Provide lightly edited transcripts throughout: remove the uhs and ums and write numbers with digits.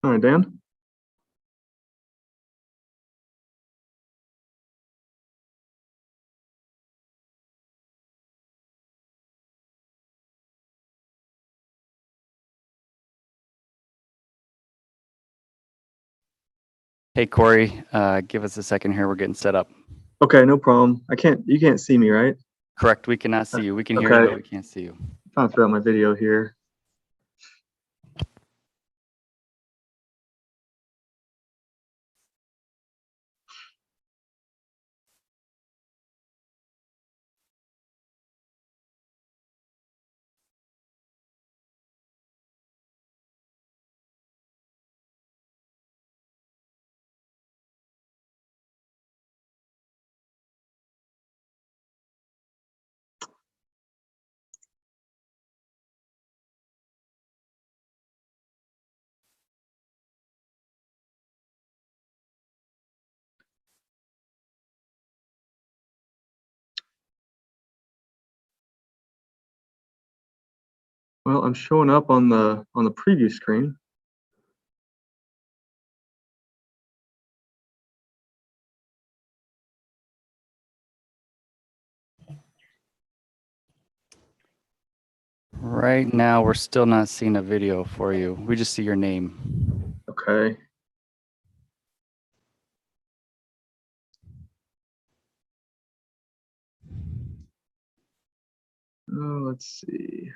All right, Dan. Hey, Corey, give us a second here. We're getting set up. Okay, no problem. You can't see me, right? Correct. We cannot see you. We can hear you, but we can't see you. I'm trying to throw out my video here. Well, I'm showing up on the preview screen. Right now, we're still not seeing a video for you. We just see your name. Okay. Oh, let's see.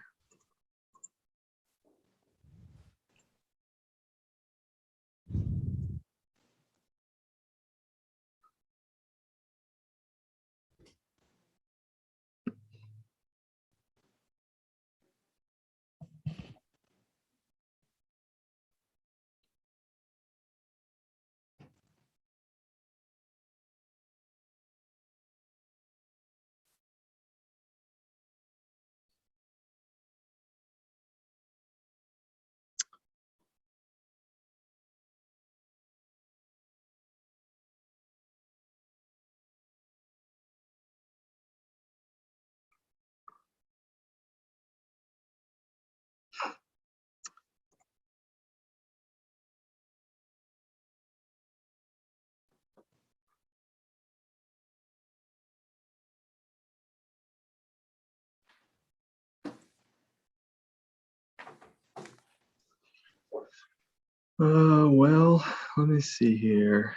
Well, let me see here.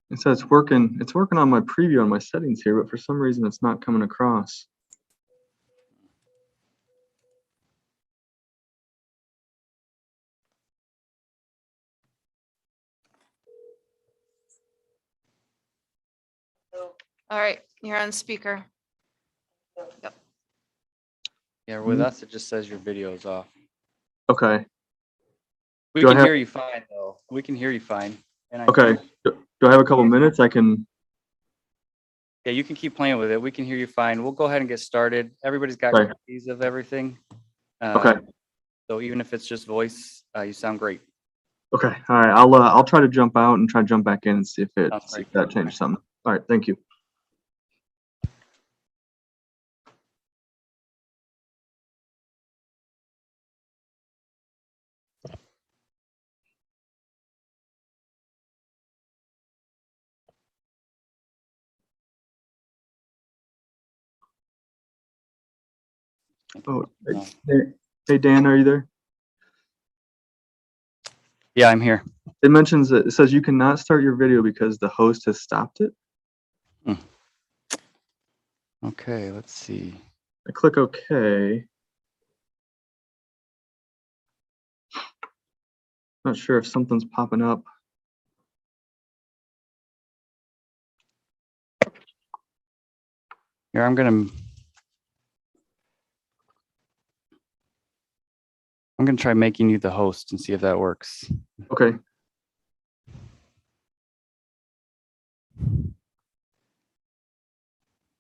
It says it's working on my preview on my settings here, but for some reason it's not coming across. All right, you're on speaker. Yep. Yeah, with us, it just says your video is off. Okay. We can hear you fine, though. We can hear you fine. And Okay. Do I have a couple minutes? I can. Yeah, you can keep playing with it. We can hear you fine. We'll go ahead and get started. Everybody's got Okay. copies of everything. Okay. So even if it's just voice, you sound great. Okay. All right. I'll try to jump out and try to jump back in and see if that changes something. All right. Thank you. Oh, hey Dan, are you there? Yeah, I'm here. It says you cannot start your video because the host has stopped it. Okay, let's see. I click OK. Not sure if something's popping up. Here, I'm gonna try making you the host and see if that works. Okay.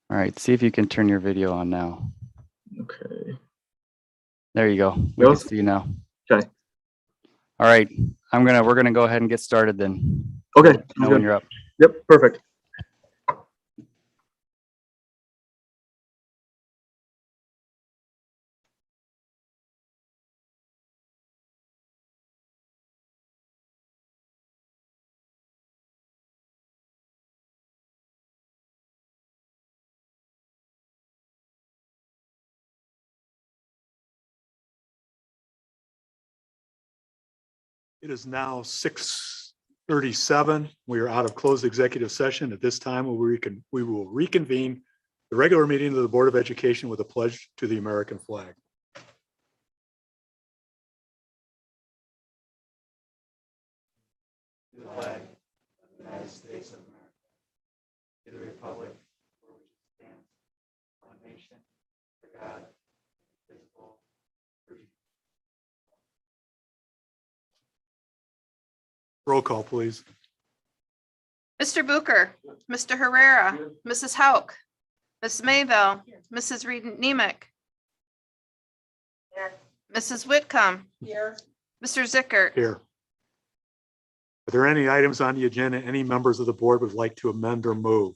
All right, see if you can turn your video on now. Okay. There you go. We can see you now. Okay. All right, we're gonna go ahead and get started then. Okay. Know when you're up. Yep. Perfect. It is now 6:37. We are out of closed executive session. At this time, we will reconvene the regular meeting of the Board of Education with a pledge to the American flag. To the flag of the United States of America, to the republic for which it stands, one nation, under God, indivisible, with liberty. Roll call, please. Mr. Booker, Mr. Herrera, Mrs. Hauk, Ms. Mayville, Mrs. Reed Nemick, Mrs. Whitcomb, Here. Mr. Zickert. Here. Are there any items on the agenda any members of the board would like to amend or move?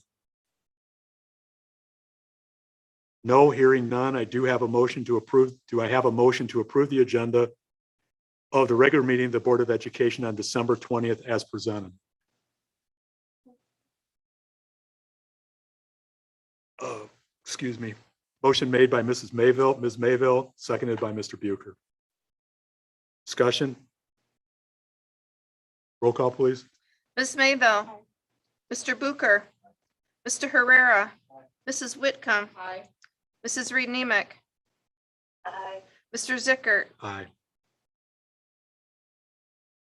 No, hearing none. I do have a motion to approve. Do I have a motion to approve the agenda of the regular meeting of the Board of Education on December 20th as presented? Excuse me. Motion made by Ms. Mayville, seconded by Mr. Bucher. Discussion? Roll call, please. Ms. Mayville, Mr. Booker, Mr. Herrera, Mrs. Whitcomb, Aye. Mrs. Reed Nemick, Mr. Zickert. Aye.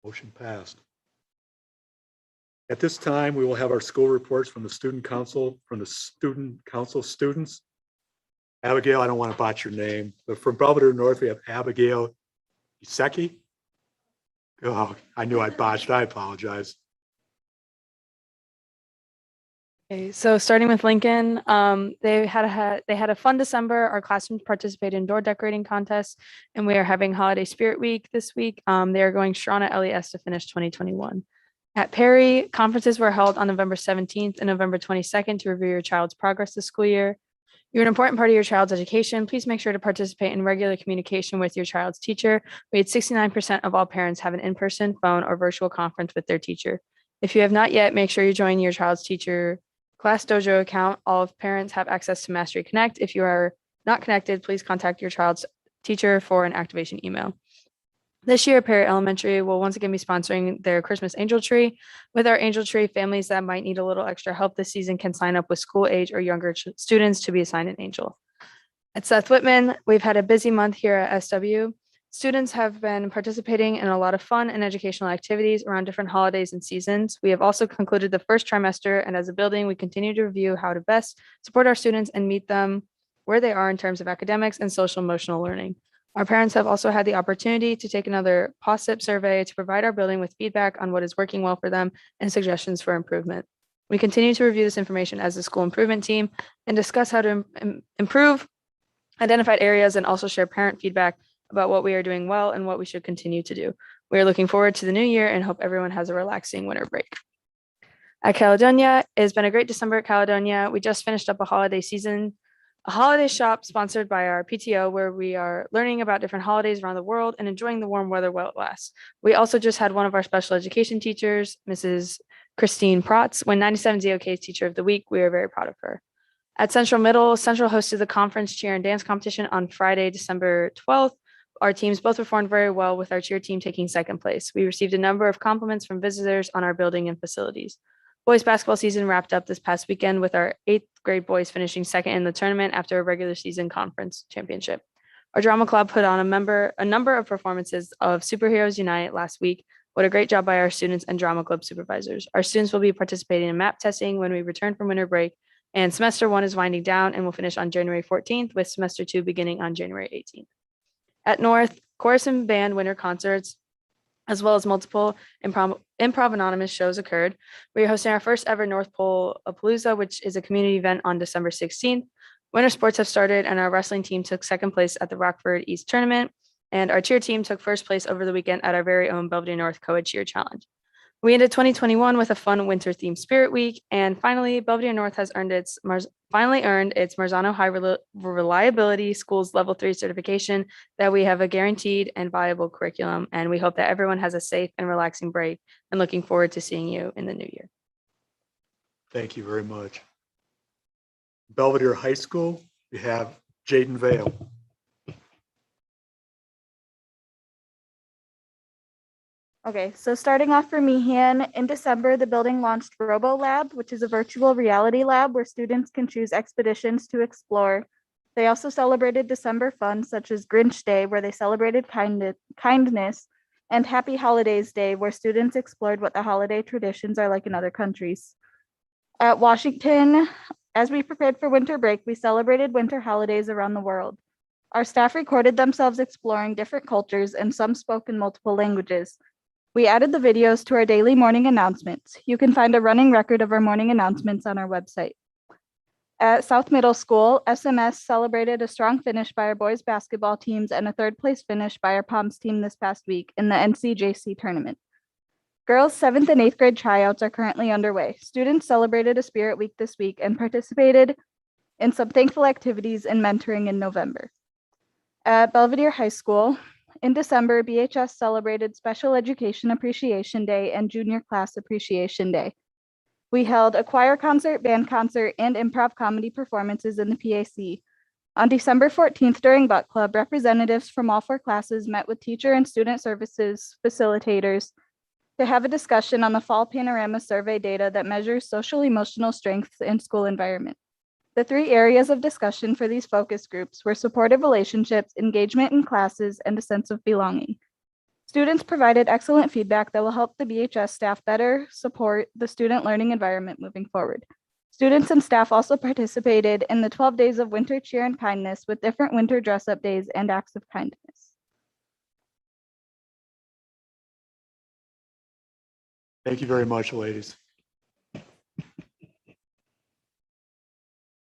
Motion passed. At this time, we will have our school reports from the student council, students. Abigail, I don't want to botch your name, but from Belvedere North, we have Abigail Iseki. Oh, I knew I botched. I apologize. Okay, so starting with Lincoln, they had a fun December. Our classrooms participated in door decorating contests, and we are having Holiday Spirit Week this week. They are going strong at LES to finish 2021. At Perry, conferences were held on November 17th and November 22nd to review your child's progress this school year. You're an important part of your child's education. Please make sure to participate in regular communication with your child's teacher. We had 69% of all parents have an in-person, phone, or virtual conference with their teacher. If you have not yet, make sure you join your child's teacher Class Dojo account. All of parents have access to Mastery Connect. If you are not connected, please contact your child's teacher for an activation email. This year, Perry Elementary will once again be sponsoring their Christmas Angel Tree. With our Angel Tree, families that might need a little extra help this season can sign up with school age or younger students to be assigned an angel. At Seth Whitman, we've had a busy month here at SW. Students have been participating in a lot of fun and educational activities around different holidays and seasons. We have also concluded the first trimester, and as a building, we continue to review how to best support our students and meet them where they are in terms of academics and social emotional learning. Our parents have also had the opportunity to take another POSIP survey to provide our building with feedback on what is working well for them and suggestions for improvement. We continue to review this information as a school improvement team and discuss how to improve identified areas and also share parent feedback about what we are doing well and what we should continue to do. We are looking forward to the new year and hope everyone has a relaxing winter break. At Caledonia, it has been a great December at Caledonia. We just finished up a holiday shop sponsored by our PTO, where we are learning about different holidays around the world and enjoying the warm weather while it lasts. We also just had one of our special education teachers, Mrs. Christine Protz, win 97 ZOK's Teacher of the Week. We are very proud of her. At Central Middle, Central hosted the conference cheer and dance competition on Friday, December 12th. Our teams both performed very well, with our cheer team taking second place. We received a number of compliments from visitors on our building and facilities. Boys basketball season wrapped up this past weekend with our 8th grade boys finishing second in the tournament after a regular season conference championship. Our drama club put on a number of performances of Superheroes Unite last week. What a great job by our students and drama club supervisors. Our students will be participating in map testing when we return from winter break, and semester 1 is winding down and will finish on January 14th, with semester 2 beginning on January 18th. At North, chorus and band winter concerts, as well as multiple improv anonymous shows occurred. We are hosting our first ever North Pole Palooza, which is a community event on December 16th. Winter sports have started, and our wrestling team took second place at the Rockford East tournament, and our cheer team took first place over the weekend at our very own Belvedere North Co-ed Cheer Challenge. We ended 2021 with a fun winter themed Spirit Week, and finally, Belvedere North has earned its Marzano High Reliability Schools Level 3 certification, that we have a guaranteed and viable curriculum, and we hope that everyone has a safe and relaxing break, and looking forward to seeing you in the new year. Thank you very much. Belvedere High School, we have Jaden Vale. Okay, so starting off for Meehan, in December, the building launched Robo Lab, which is a virtual reality lab where students can choose expeditions to explore. They also celebrated December fun, such as Grinch Day, where they celebrated kindness, and Happy Holidays Day, where students explored what the holiday traditions are like in other countries. At Washington, as we prepared for winter break, we celebrated winter holidays around the world. Our staff recorded themselves exploring different cultures, and some spoke in multiple languages. We added the videos to our daily morning announcements. You can find a running record of our morning announcements on our website. At South Middle School, SMS celebrated a strong finish by our boys basketball teams and a third place finish by our POMS team this past week in the NCJC tournament. Girls' 7th and 8th grade tryouts are currently underway. Students celebrated a spirit week this week and participated in some thankful activities and mentoring in November. At Belvedere High School, in December, BHS celebrated Special Education Appreciation Day and Junior Class Appreciation Day. We held a choir concert, band concert, and improv comedy performances in the PAC. On December 14th, during Butt Club, representatives from all 4 classes met with teacher and student services facilitators to have a discussion on the Fall Panorama Survey data that measures social emotional strengths in school environment. The 3 areas of discussion for these focus groups were supportive relationships, engagement in classes, and a sense of belonging. Students provided excellent feedback that will help the BHS staff better support the student learning environment moving forward. Students and staff also participated in the 12 days of winter cheer and kindness with different winter dress-up days and acts of kindness. Thank you very much, ladies.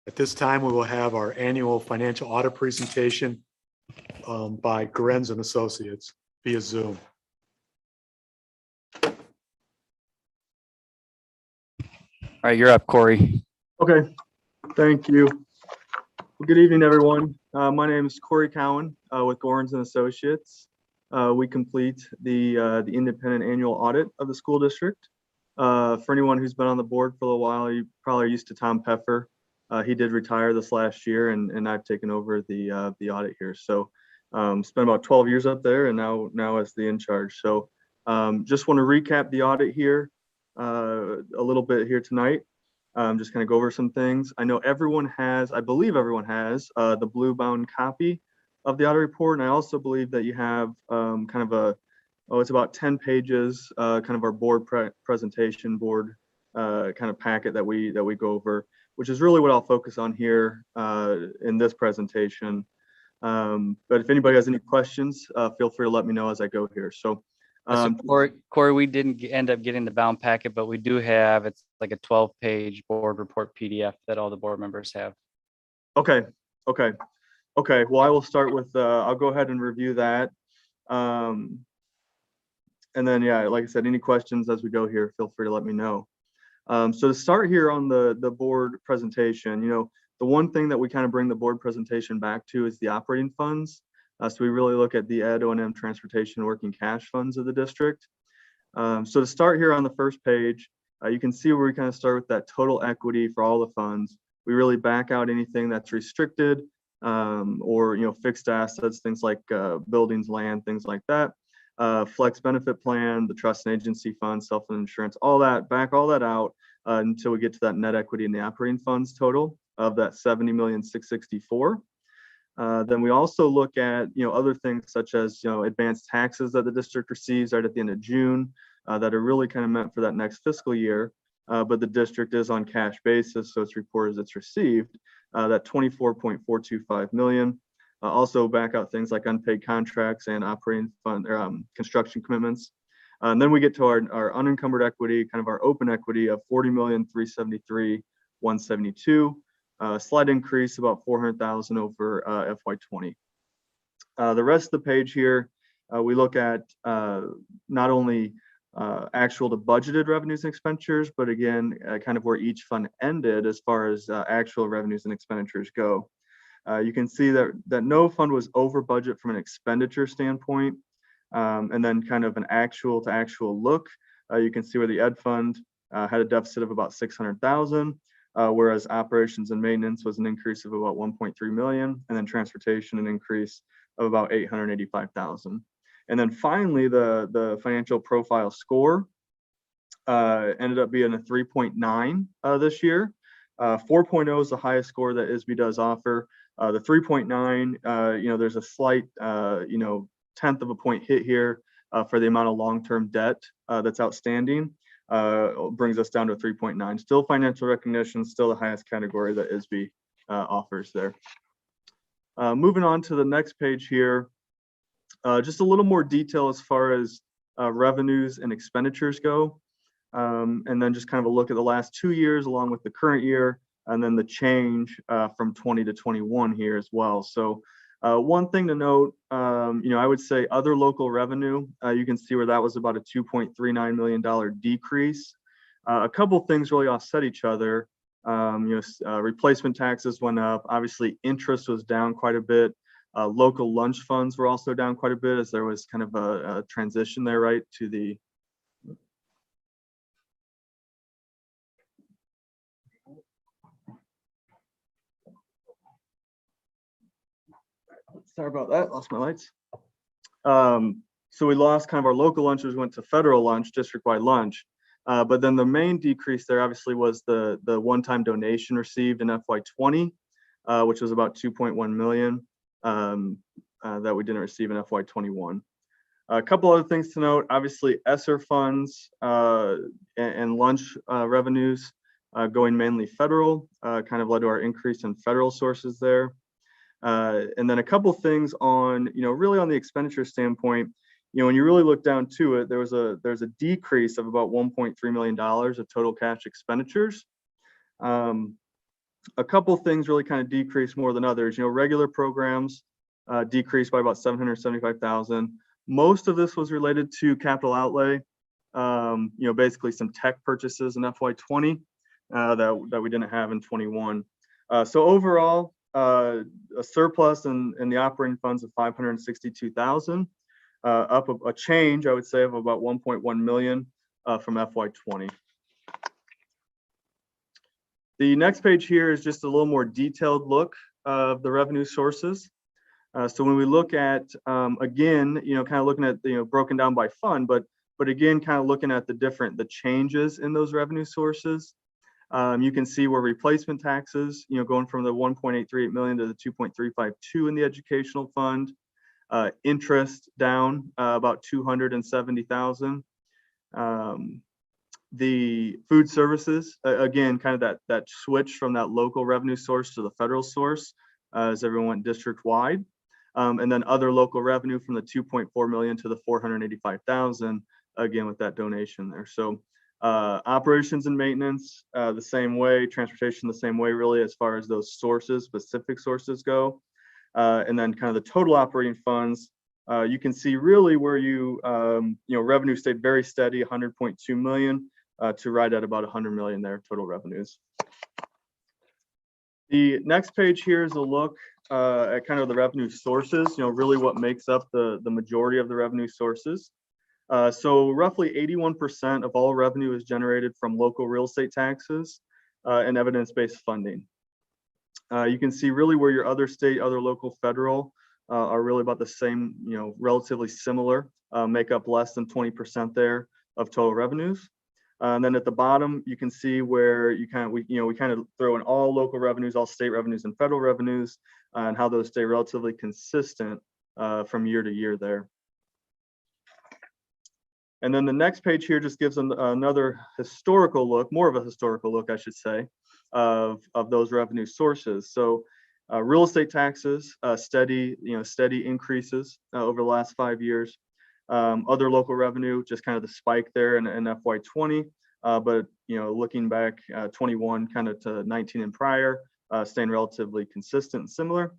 At this time, we will have our annual financial audit presentation by Grenz and Associates via Zoom. All right, you're up, Corey. Okay, thank you. Well, good evening, everyone. My name is Corey Cowan with Gorns and Associates. We complete the independent annual audit of the school district. For anyone who's been on the board for a little while, you probably are used to Tom Peffer. He did retire this last year, and I've taken over the audit here. So spent about 12 years up there, and now as the in charge. So just want to recap the audit here a little bit here tonight. Just kind of go over some things. I know everyone has, I believe everyone has the blue bound copy of the audit report, and I also believe that you have kind of it's about 10 pages, kind of our board presentation board kind of packet that we go over, which is really what I'll focus on here in this presentation. But if anybody has any questions, feel free to let me know as I go here. So, Corey, we didn't end up getting the bound packet, but we do have, it's like a 12-page board report PDF that all the board members have. Okay. Well, I will start with, I'll go ahead and review that. And then, yeah, like I said, any questions as we go here, feel free to let me know. So to start here on the board presentation, the one thing that we kind of bring the board presentation back to is the operating funds. So we really look at the ed, O&M, transportation, working cash funds of the district. So to start here on the first page, you can see where we kind of start with that total equity for all the funds. We really back out anything that's restricted or fixed assets, things like buildings, land, things like that. Flex benefit plan, the trust and agency fund, self-funded insurance, all that, back all that out until we get to that net equity in the operating funds total of that 70,664,000. Then we also look at other things such as advanced taxes that the district receives right at the end of June that are really kind of meant for that next fiscal year, but the district is on cash basis, so it's reported as it's received. That 24.425 million. Also back out things like unpaid contracts and operating fund or construction commitments. And then we get to our unencumbered equity, kind of our open equity of 40,373,172. Slight increase, about 400,000 over FY20. The rest of the page here, we look at not only actual to budgeted revenues and expenditures, but again, kind of where each fund ended as far as actual revenues and expenditures go. You can see that no fund was over budget from an expenditure standpoint, and then kind of an actual to actual look. You can see where the ed fund had a deficit of about 600,000, whereas operations and maintenance was an increase of about 1.3 million, and then transportation an increase of about 885,000. And then finally, the financial profile score ended up being a 3.9 this year. 4.0 is the highest score that ISB does offer. The 3.9, there's a slight, tenth of a point hit here for the amount of long-term debt that's outstanding. Brings us down to 3.9. Still financial recognition, still the highest category that ISB offers there. Moving on to the next page here, just a little more detail as far as revenues and expenditures go. And then just kind of a look at the last 2 years along with the current year, and then the change from 20 to 21 here as well. So one thing to note, I would say other local revenue, you can see where that was about a $2.39 million decrease. A couple things really offset each other. Replacement taxes went up. Obviously, interest was down quite a bit. Local lunch funds were also down quite a bit as there was kind of a transition there, right, to the sorry about that, lost my lights. So we lost kind of our local lunches, went to federal lunch, district-wide lunch. But then the main decrease there obviously was the one-time donation received in FY20, which was about 2.1 million that we didn't receive in FY21. A couple other things to note, obviously ESSER funds and lunch revenues going mainly federal, kind of led to our increase in federal sources there. And then a couple things on, really on the expenditure standpoint, when you really look down to it, there's a decrease of about $1.3 million of total cash expenditures. A couple things really kind of decreased more than others. Regular programs decreased by about 775,000. Most of this was related to capital outlay. Basically some tech purchases in FY20 that we didn't have in 21. So overall, a surplus in the operating funds of 562,000, up a change, I would say, of about 1.1 million from FY20. The next page here is just a little more detailed look of the revenue sources. So when we look at, again, kind of looking at, broken down by fund, but again, kind of looking at the changes in those revenue sources. You can see where replacement taxes, going from the 1.838 million to the 2.352 in the educational fund. Interest down about 270,000. The food services, again, kind of that switch from that local revenue source to the federal source as everyone went district wide. And then other local revenue from the 2.4 million to the 485,000, again with that donation there. So operations and maintenance the same way, transportation the same way, really, as far as those sources, specific sources go. And then kind of the total operating funds, you can see really where revenue stayed very steady, 100.2 million to right at about 100 million there, total revenues. The next page here is a look at kind of the revenue sources, really what makes up the majority of the revenue sources. So roughly 81% of all revenue is generated from local real estate taxes and evidence-based funding. You can see really where your other state, other local, federal are really about the same, relatively similar, make up less than 20% there of total revenues. And then at the bottom, you can see where we kind of throw in all local revenues, all state revenues and federal revenues, and how those stay relatively consistent from year to year there. And then the next page here just gives another historical look, more of a historical look, I should say, of those revenue sources. So real estate taxes, steady increases over the last 5 years. Other local revenue, just kind of the spike there in FY20, but looking back 21 kind of to 19 and prior, staying relatively consistent and similar.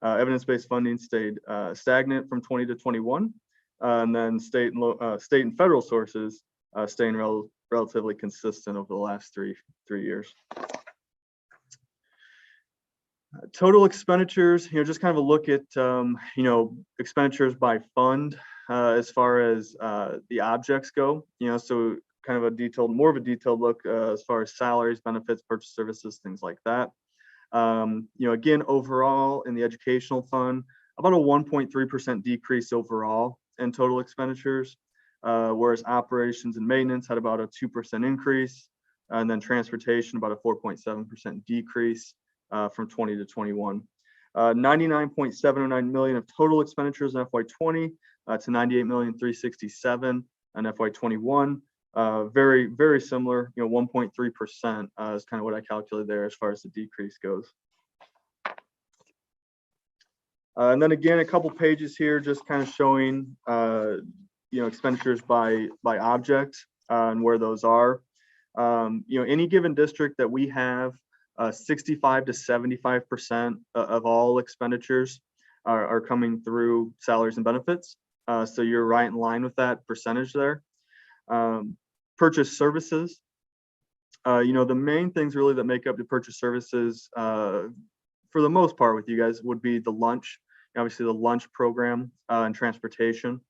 Evidence-based funding stayed stagnant from 20 to 21. And then state and federal sources staying relatively consistent over the last three years. Total expenditures, just kind of a look at expenditures by fund as far as the objects go. So kind of more of a detailed look as far as salaries, benefits, purchase services, things like that. Again, overall in the educational fund, about a 1.3% decrease overall. in total expenditures, whereas operations and maintenance had about a 2% increase, and then transportation about a 4.7% decrease from 20 to 21. 99.709 million of total expenditures in FY20 to 98,367,000 in FY21. Very similar, 1.3% is kind of what I calculated there as far as the decrease goes. And then again, a couple pages here just kind of showing expenditures by object and where those are. Any given district that we have, 65 to 75% of all expenditures are coming through salaries and benefits. So you're right in line with that percentage there. Purchase services. The main things really that make up the purchase services for the most part with you guys would be the lunch, obviously the lunch program and transportation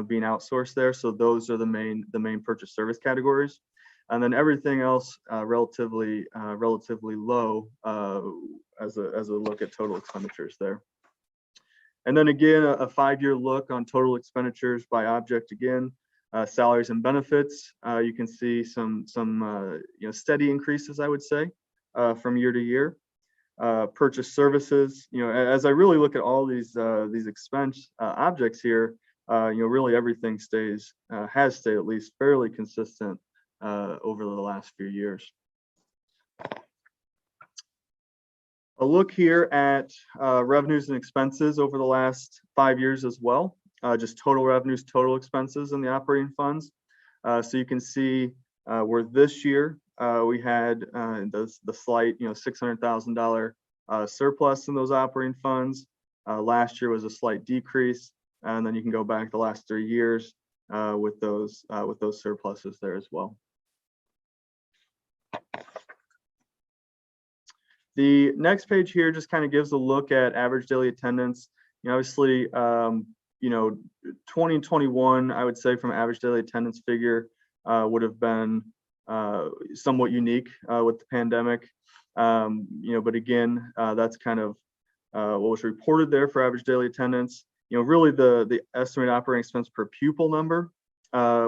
being outsourced there. So those are the main purchase service categories. And then everything else relatively low as a look at total expenditures there. And then again, a 5-year look on total expenditures by object again. Salaries and benefits, you can see some steady increases, I would say, from year to year. Purchase services, as I really look at all these expense objects here, really everything has stayed at least fairly consistent over the last few years. A look here at revenues and expenses over the last 5 years as well. Just total revenues, total expenses in the operating funds. So you can see where this year we had the slight, $600,000 surplus in those operating funds. Last year was a slight decrease, and then you can go back the last 3 years with those surpluses there as well. The next page here just kind of gives a look at average daily attendance. Obviously, 2021, I would say from average daily attendance figure would have been somewhat unique with the pandemic. But again, that's kind of what was reported there for average daily attendance. Really the estimated operating expense per pupil number,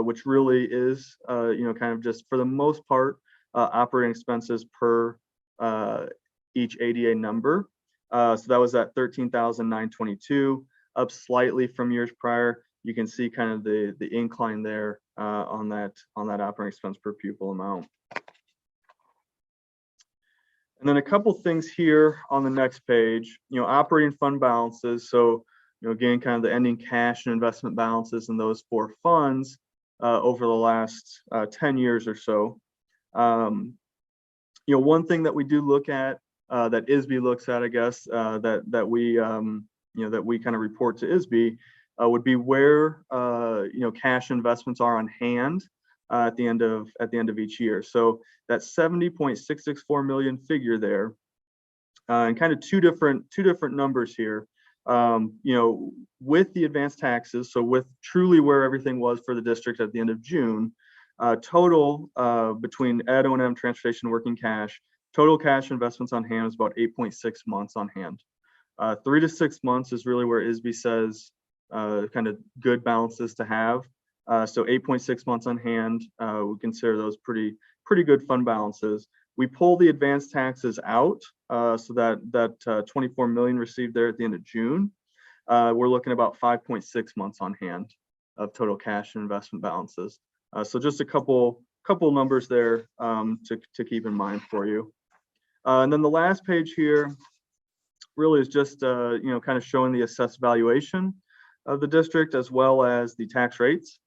which really is, kind of just for the most part, operating expenses per each ADA number. So that was at 13,922, up slightly from years prior. You can see kind of the incline there on that operating expense per pupil amount. And then a couple things here on the next page, operating fund balances. So, again, kind of the ending cash and investment balances in those 4 funds over the last 10 years or so. One thing that we do look at, that ISB looks at, I guess, that we kind of report to ISB would be where cash investments are on hand at the end of each year. So that 70.664 million figure there, and kind of two different numbers here. With the advanced taxes, so with truly where everything was for the district at the end of June, total between ed, O&M, transportation, working cash, total cash investments on hand is about 8.6 months on hand. 3 to 6 months is really where ISB says kind of good balances to have. So 8.6 months on hand, we consider those pretty good fund balances. We pull the advanced taxes out, so that 24 million received there at the end of June. We're looking about 5.6 months on hand of total cash and investment balances. So just a couple numbers there to keep in mind for you. And then the last page here really is just kind of showing the assessed valuation of the district as well as the tax rates.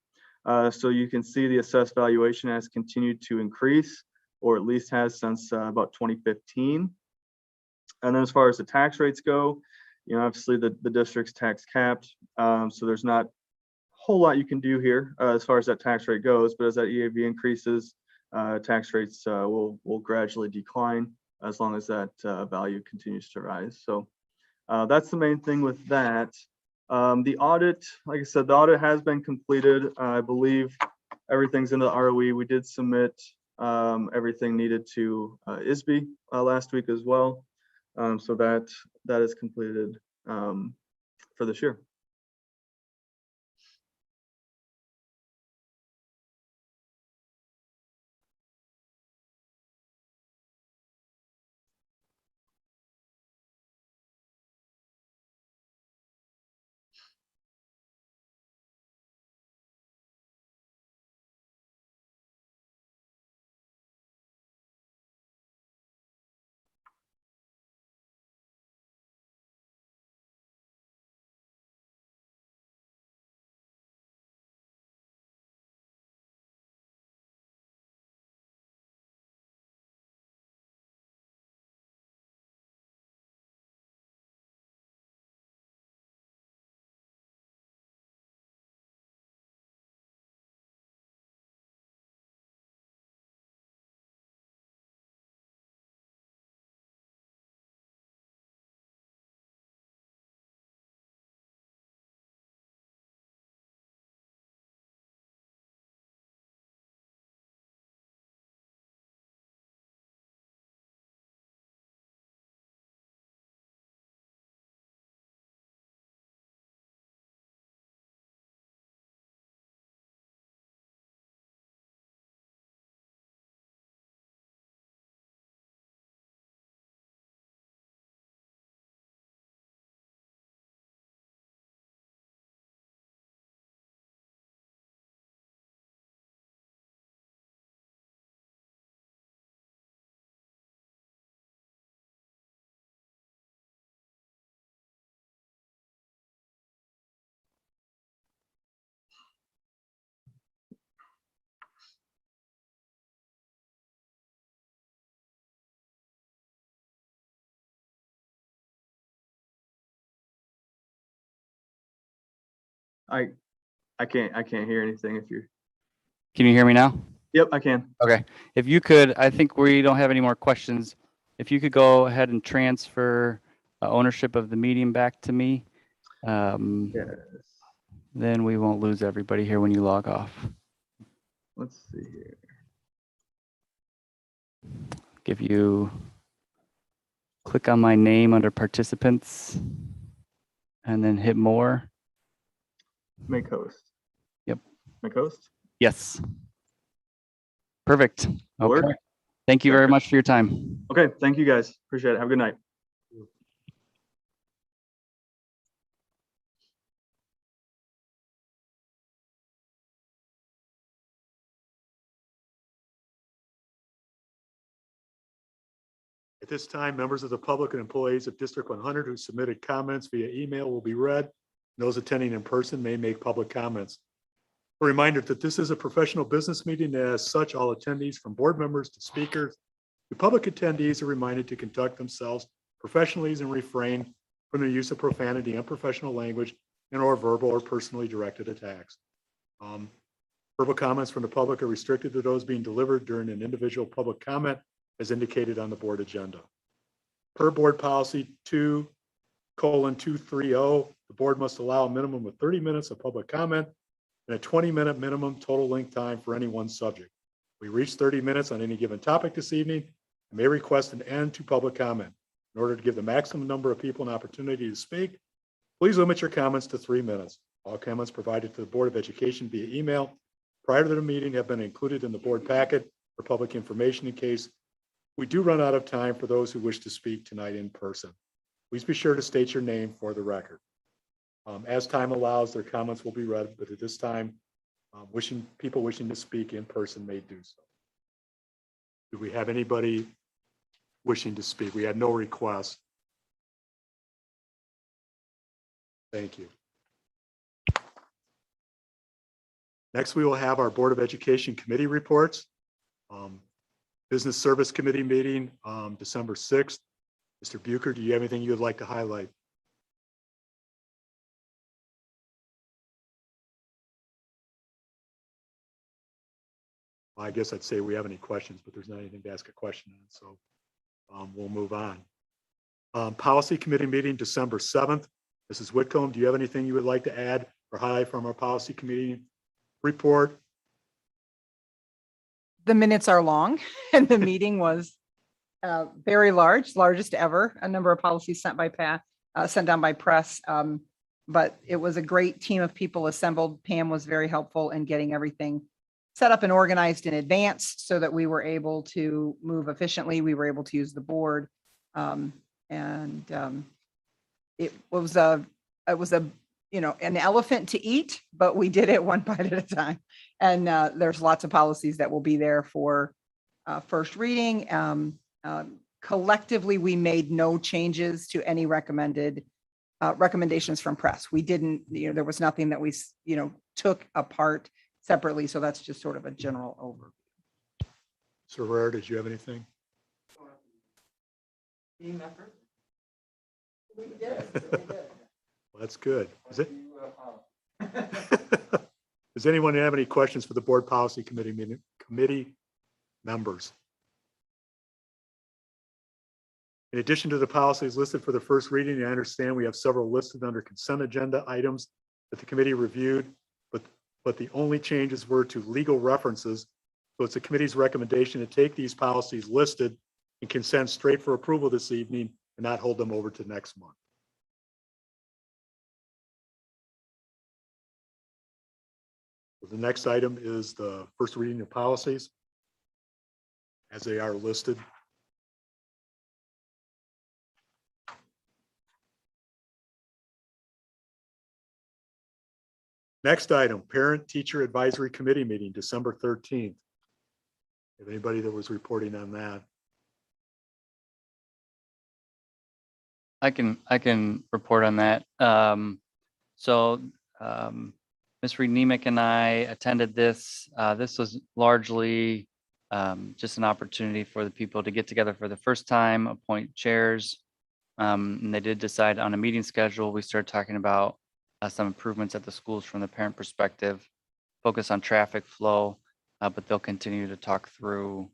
So you can see the assessed valuation has continued to increase, or at least has since about 2015. And then as far as the tax rates go, obviously the district's tax capped, so there's not a whole lot you can do here as far as that tax rate goes. But as that EAV increases, tax rates will gradually decline as long as that value continues to rise. So that's the main thing with that. The audit, like I said, the audit has been completed. I believe everything's in the ROE. We did submit everything needed to ISB last week as well. So that is completed for this year. I can't hear anything if you're, Can you hear me now? yep, I can. Okay. If you could, I think we don't have any more questions. If you could go ahead and transfer ownership of the meeting back to me, Yes. then we won't lose everybody here when you log off. Let's see here. Give you, click on my name under participants and then hit more. Make host. Yep. Make host. Yes. Perfect. Work. Okay. Thank you very much for your time. Okay, thank you guys. Appreciate it. Have a good night. At this time, members of the public and employees of District 100 who submitted comments via email will be read. Those attending in person may make public comments. A reminder that this is a professional business meeting, and as such, all attendees from board members to speakers to public attendees are reminded to conduct themselves professionally and refrain from the use of profanity, unprofessional language, and or verbal or personally directed attacks. Verbal comments from the public are restricted to those being delivered during an individual public comment as indicated on the board agenda. Per board policy 2:230, the board must allow a minimum of 30 minutes of public comment and a 20-minute minimum total length time for any one subject. We reached 30 minutes on any given topic this evening and may request an end to public comment. In order to give the maximum number of people an opportunity to speak, please limit your comments to 3 minutes. All comments provided to the Board of Education via email prior to the meeting have been included in the board packet for public information in case we do run out of time for those who wish to speak tonight in person. Please be sure to state your name for the record. As time allows, their comments will be read, but at this time, people wishing to speak in person may do so. Do we have anybody wishing to speak? We had no requests. Thank you. Next, we will have our Board of Education committee reports. Business Service Committee meeting, December 6th. Mr. Bucher, do you have anything you would like to highlight? I guess I'd say we have any questions, but there's not anything to ask a question on, so we'll move on. Policy Committee meeting, December 7th. Mrs. Whitcomb, do you have anything you would like to add or highlight from our Policy Committee report? The minutes are long and the meeting was very large, largest ever. A number of policies sent down by press. But it was a great team of people assembled. Pam was very helpful in getting everything set up and organized in advance so that we were able to move efficiently. We were able to use the board. It was an elephant to eat, but we did it one bite at a time. And there's lots of policies that will be there for first reading. Collectively, we made no changes to any recommendations from press. We didn't, there was nothing that we, took apart separately. So that's just sort of a general overview. Sir Rare, did you have anything? Team effort. We did. Well, that's good. Does anyone have any questions for the Board Policy Committee members? In addition to the policies listed for the first reading, I understand we have several listed under consent agenda items that the committee reviewed, but the only changes were to legal references. So it's the committee's recommendation to take these policies listed and consent straight for approval this evening and not hold them over to next month. The next item is the first reading of policies as they are listed. Next item, Parent Teacher Advisory Committee meeting, December 13th. If anybody that was reporting on that. I can report on that. Ms. Reed Nemick and I attended this. This was largely just an opportunity for the people to get together for the first time, appoint chairs. And they did decide on a meeting schedule. We started talking about some improvements at the schools from the parent perspective, focus on traffic flow, but they'll continue to talk through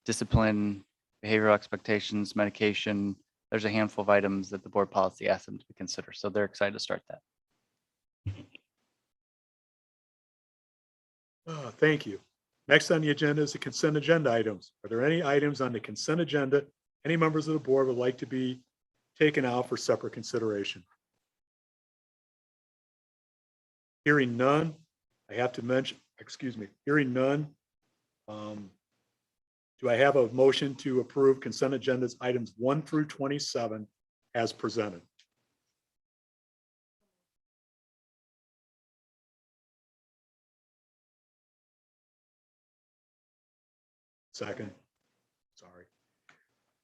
discipline, behavioral expectations, medication. There's a handful of items that the board policy asked them to consider. So they're excited to start that. Thank you. Next on the agenda is the consent agenda items. Are there any items on the consent agenda any members of the board would like to be taken out for separate consideration? Hearing none, I have to mention, hearing none. Do I have a motion to approve consent agendas items 1 through 27 as presented? Second. Sorry.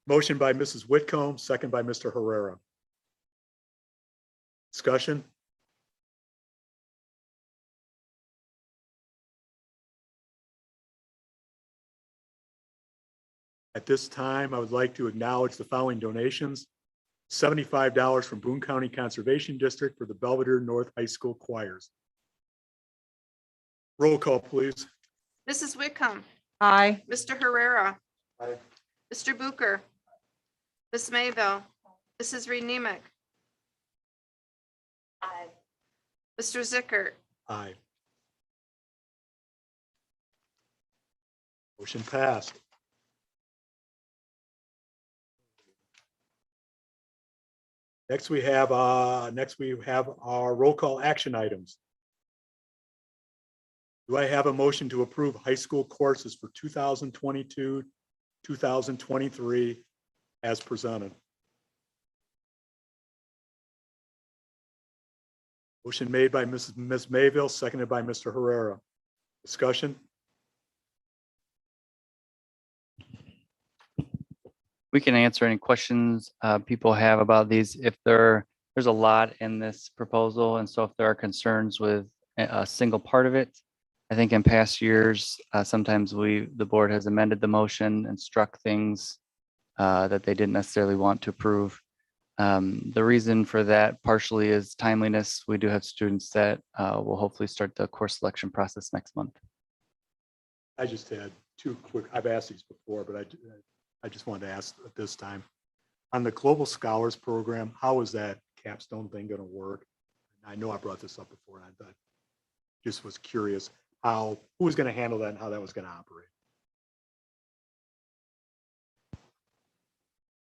Motion by Mrs. Whitcomb, second by Mr. Herrera. Discussion? At this time, I would like to acknowledge the following donations. $75 from Boone County Conservation District for the Belvedere North High School choirs. Roll call, please. Mrs. Whitcomb, Aye. Mr. Herrera. Aye. Mr. Bucher. Ms. Mayville. Mrs. Reed Nemick. Aye. Mr. Zickert. Aye. Motion passed. Next, we have our roll call action items. Do I have a motion to approve high school courses for 2022, 2023 as presented? Motion made by Ms. Mayville, seconded by Mr. Herrera. Discussion? We can answer any questions people have about these. If there's a lot in this proposal, and so if there are concerns with a single part of it, I think in past years, sometimes the board has amended the motion and struck things that they didn't necessarily want to approve. The reason for that partially is timeliness. We do have students that will hopefully start the course selection process next month. I just had two quick, I've asked these before, but I just wanted to ask at this time. On the Global Scholars Program, how is that capstone thing going to work? I know I brought this up before, and I thought, just was curious who was going to handle that and how that was going to operate.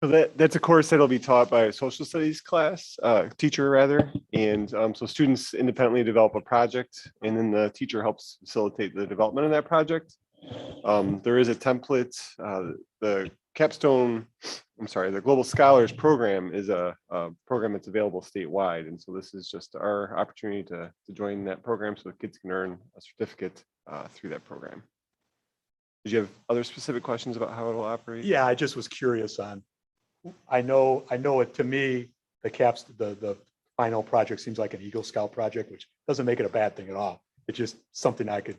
So that's a course that'll be taught by a social studies class, teacher rather. And so students independently develop a project, and then the teacher helps facilitate the development of that project. There is a template. The Global Scholars Program is a program that's available statewide. And so this is just our opportunity to join that program so kids can earn a certificate through that program. Did you have other specific questions about how it'll operate? Yeah, I just was curious on, I know it, to me, the final project seems like an Eagle Scout project, which doesn't make it a bad thing at all. It's just something I could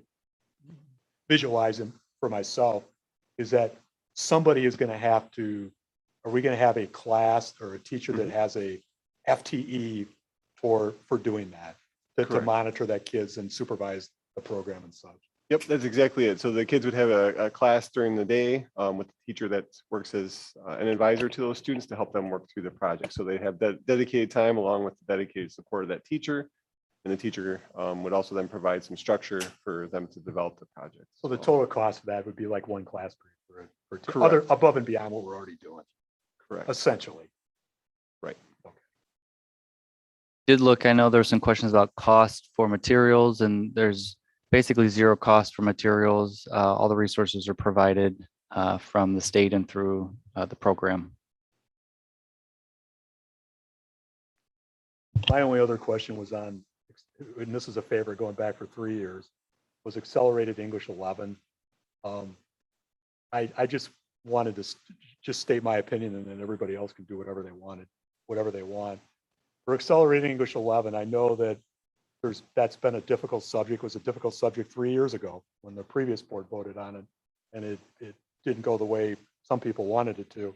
visualize for myself, is that somebody is going to have to, are we going to have a class or a teacher that has a FTE for doing that, to monitor that kids and supervise the program and such? Yep, that's exactly it. So the kids would have a class during the day with the teacher that works as an advisor to those students to help them work through the project. So they have that dedicated time along with the dedicated support of that teacher. And the teacher would also then provide some structure for them to develop the project. So the total cost of that would be like one class period for two, Correct. above and beyond what we're already doing, Correct. essentially. Right. Did look, I know there's some questions about cost for materials, and there's basically zero cost for materials. All the resources are provided from the state and through the program. My only other question was on, and this is a favor going back for 3 years, was accelerated English 11. I just wanted to just state my opinion, and then everybody else can do whatever they want. For accelerated English 11, I know that that's been a difficult subject, was a difficult subject 3 years ago when the previous board voted on it, and it didn't go the way some people wanted it to.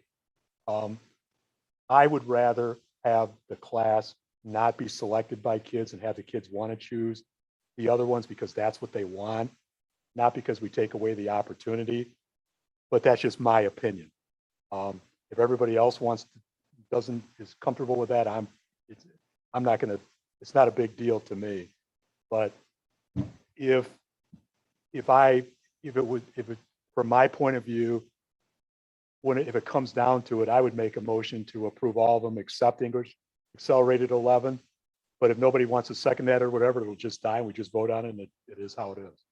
I would rather have the class not be selected by kids and have the kids want to choose the other ones because that's what they want, not because we take away the opportunity, but that's just my opinion. If everybody else is comfortable with that, it's not a big deal to me. But if from my point of view, if it comes down to it, I would make a motion to approve all of them except English Accelerated 11. But if nobody wants to second that or whatever, it'll just die and we just vote on it and it is how it is.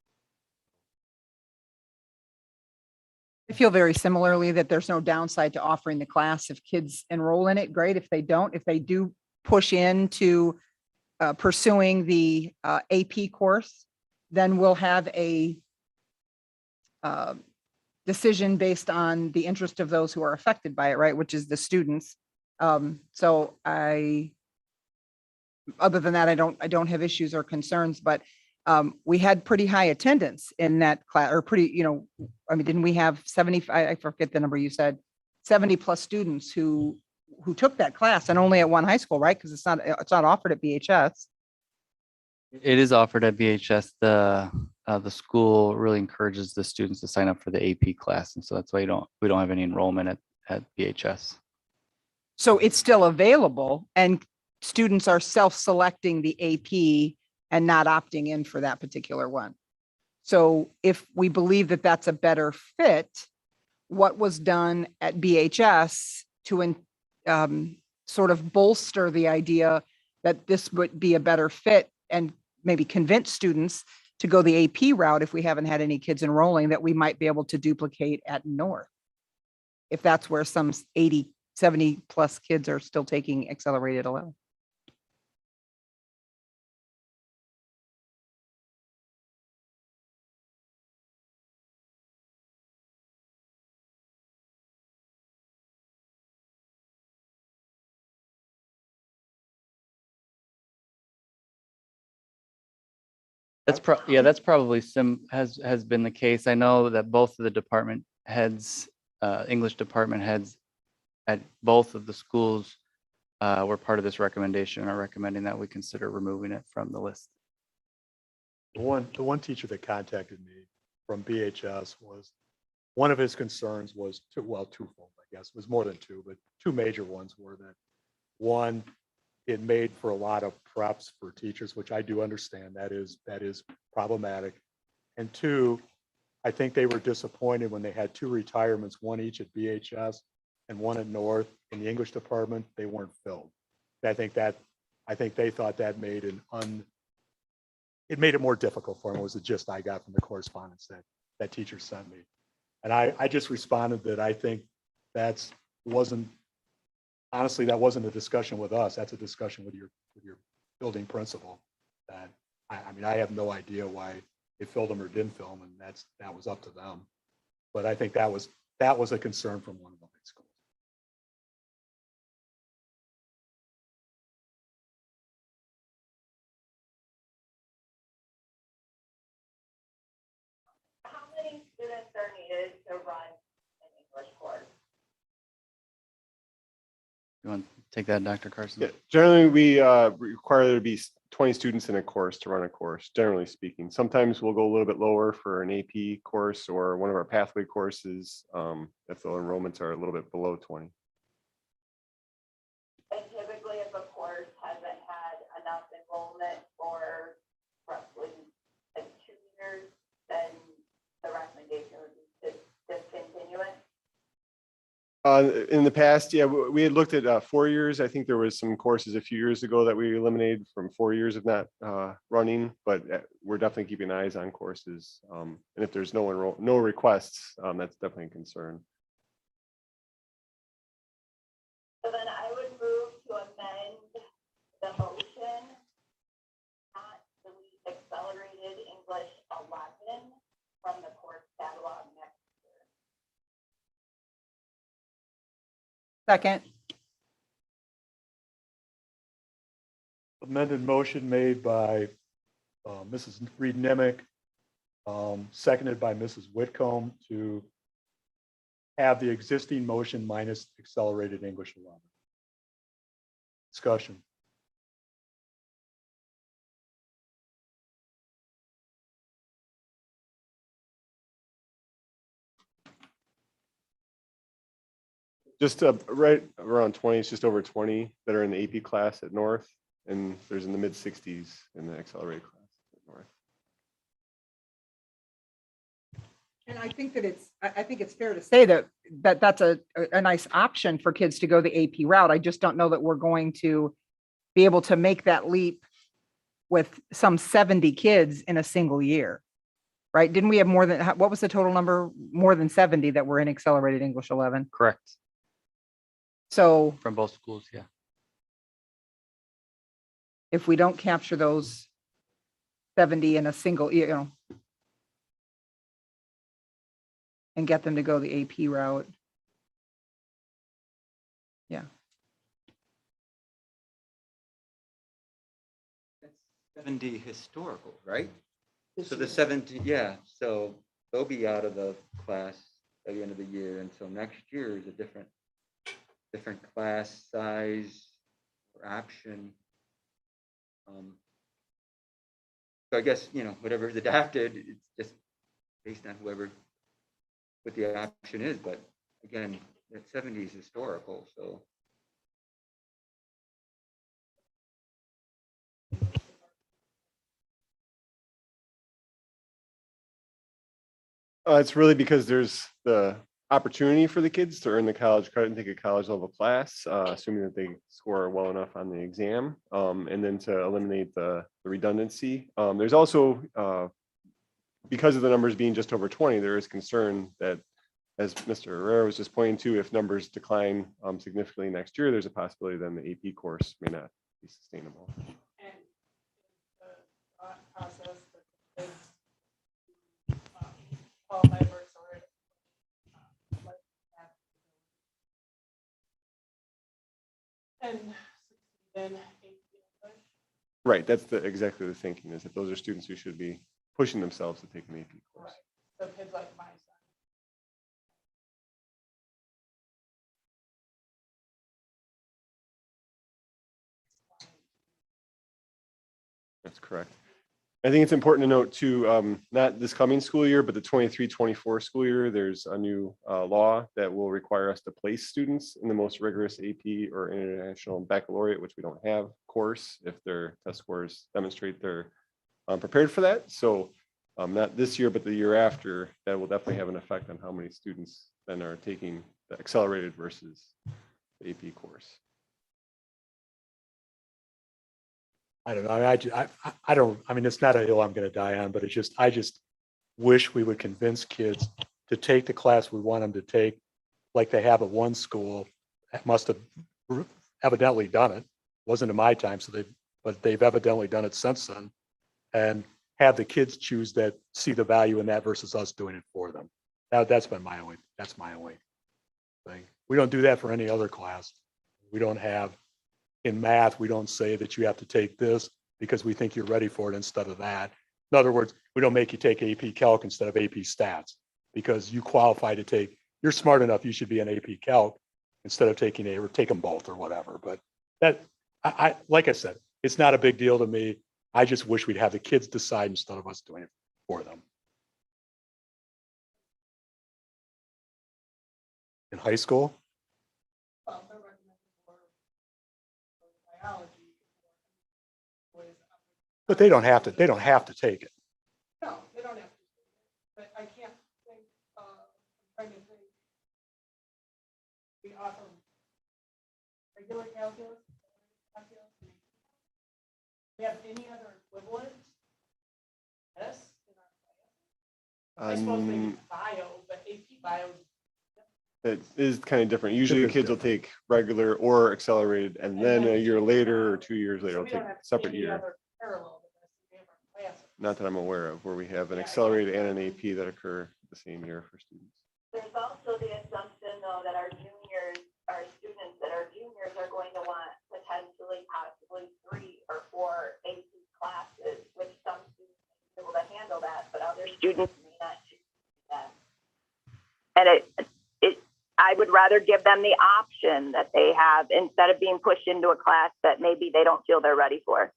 I feel very similarly that there's no downside to offering the class. If kids enroll in it, great. If they don't, if they do push into pursuing the AP course, then we'll have a decision based on the interest of those who are affected by it, right? Which is the students. So other than that, I don't have issues or concerns, but we had pretty high attendance in that class, or pretty, I mean, didn't we have 70, I forget the number you said, 70 plus students who took that class, and only at one high school, right? Because it's not offered at BHS. It is offered at BHS. The school really encourages the students to sign up for the AP class, and so that's why we don't have any enrollment at BHS. So it's still available, and students are self-selecting the AP and not opting in for that particular one. So if we believe that that's a better fit, what was done at BHS to sort of bolster the idea that this would be a better fit and maybe convince students to go the AP route, if we haven't had any kids enrolling, that we might be able to duplicate at North, if that's where some 80, 70 plus kids are still taking Accelerated 11. That's probably has been the case. I know that both of the department heads, English department heads at both of the schools were part of this recommendation and are recommending that we consider removing it from the list. The one teacher that contacted me from BHS was, one of his concerns was twofold, I guess. It was more than two, but two major ones were that, one, it made for a lot of preps for teachers, which I do understand that is problematic. And two, I think they were disappointed when they had two retirements, one each at BHS and one at North. In the English department, they weren't filled. I think they thought that made it made it more difficult for them, was the gist I got from the correspondence that teacher sent me. And I just responded that I think that wasn't a discussion with us. That's a discussion with your building principal. That I mean, I have no idea why they filled them or didn't fill them, and that was up to them. But I think that was a concern from one of the high schools. How many students are needed to run an English course? You want to take that, Dr. Carson? Yeah, generally we require there to be 20 students in a course to run a course, generally speaking. Sometimes we'll go a little bit lower for an AP course or one of our pathway courses if the enrollments are a little bit below 20. And typically if a course hasn't had enough enrollment for roughly like 2 years, then the recommendation would be to discontinue it. In the past, yeah, we had looked at 4 years. I think there was some courses a few years ago that we eliminated from 4 years of not running, but we're definitely keeping eyes on courses. And if there's no requests, that's definitely a concern. So then I would move to amend the motion, not delete Accelerated English 11 from the course catalog next year. Second. Amended motion made by Mrs. Reed Nimick, seconded by Mrs. Whitcomb, to have the existing motion minus Accelerated English 11. Discussion. Just right around 20, it's just over 20 that are in the AP class at North, and there's in the mid 60s in the accelerated class at North. And I think that I think it's fair to say that that's a nice option for kids to go the AP route. I just don't know that we're going to be able to make that leap with some 70 kids in a single year, right? Didn't we have more than, what was the total number? More than 70 that were in Accelerated English 11. Correct. So From both schools, yeah. if we don't capture those 70 in a single, and get them to go the AP route. Yeah. 70 historical, right? So the 70, yeah, so they'll be out of the class by the end of the year, and so next year is a different class size or option. So I guess, whatever is adapted, it's just based on what the option is, but again, that 70 is historical, so. It's really because there's the opportunity for the kids to earn the college credit and take a college level class, assuming that they score well enough on the exam, and then to eliminate the redundancy. There's also, because of the numbers being just over 20, there is concern that, as Mr. Herrera was just pointing to, if numbers decline significantly next year, there's a possibility then the AP course may not be sustainable. And the process that qualify for accelerated. And then Right, that's exactly the thinking, is that those are students who should be pushing themselves to take an AP course. so kids like my son. That's correct. I think it's important to note too, not this coming school year, but the 23-24 school year, there's a new law that will require us to place students in the most rigorous AP or International Baccalaureate, which we don't have, course, if their test scores demonstrate they're prepared for that. So not this year, but the year after, that will definitely have an effect on how many students then are taking the accelerated versus the AP course. I don't know. I don't, I mean, it's not a hill I'm going to die on, but I just wish we would convince kids to take the class we want them to take, like they have at one school. That must have evidently done it. Wasn't in my time, but they've evidently done it since then. And have the kids choose that, see the value in that versus us doing it for them. That's been my only thing. We don't do that for any other class. We don't have, in math, we don't say that you have to take this because we think you're ready for it instead of that. In other words, we don't make you take AP Calc instead of AP Stats because you qualify to take, you're smart enough, you should be an AP Calc instead of taking or take them both or whatever. But that, like I said, it's not a big deal to me. I just wish we'd have the kids decide instead of us doing it for them. In high school? But they don't have to take it. No, they don't have to. But I can't think, I'm trying to think. We offer regular calculus. We have any other equivalent? Yes. I suppose maybe bio, but AP bio. It is kind of different. Usually kids will take regular or accelerated, and then a year later or 2 years later, they'll take a separate year. Not that I'm aware of, where we have an accelerated and an AP that occur the same year for students. There's also the assumption, though, that our students that are juniors are going to want potentially, possibly 3 or 4 AP classes, which some students may be able to handle that, but other students may not choose that. And I would rather give them the option that they have instead of being pushed into a class that maybe they don't feel they're ready for.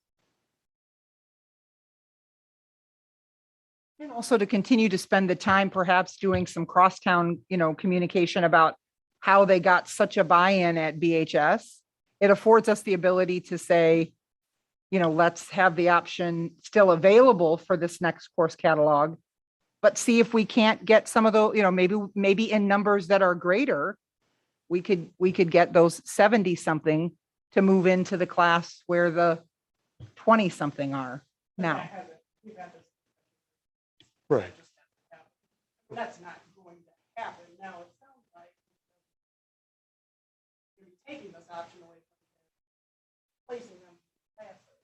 And also to continue to spend the time perhaps doing some crosstown, communication about how they got such a buy-in at BHS. It affords us the ability to say, let's have the option still available for this next course catalog, but see if we can't get some of those, maybe in numbers that are greater, we could get those 70 something to move into the class where the 20 something are now. Right. That's not going to happen. Now it sounds like you're taking this option away from placing them in classes.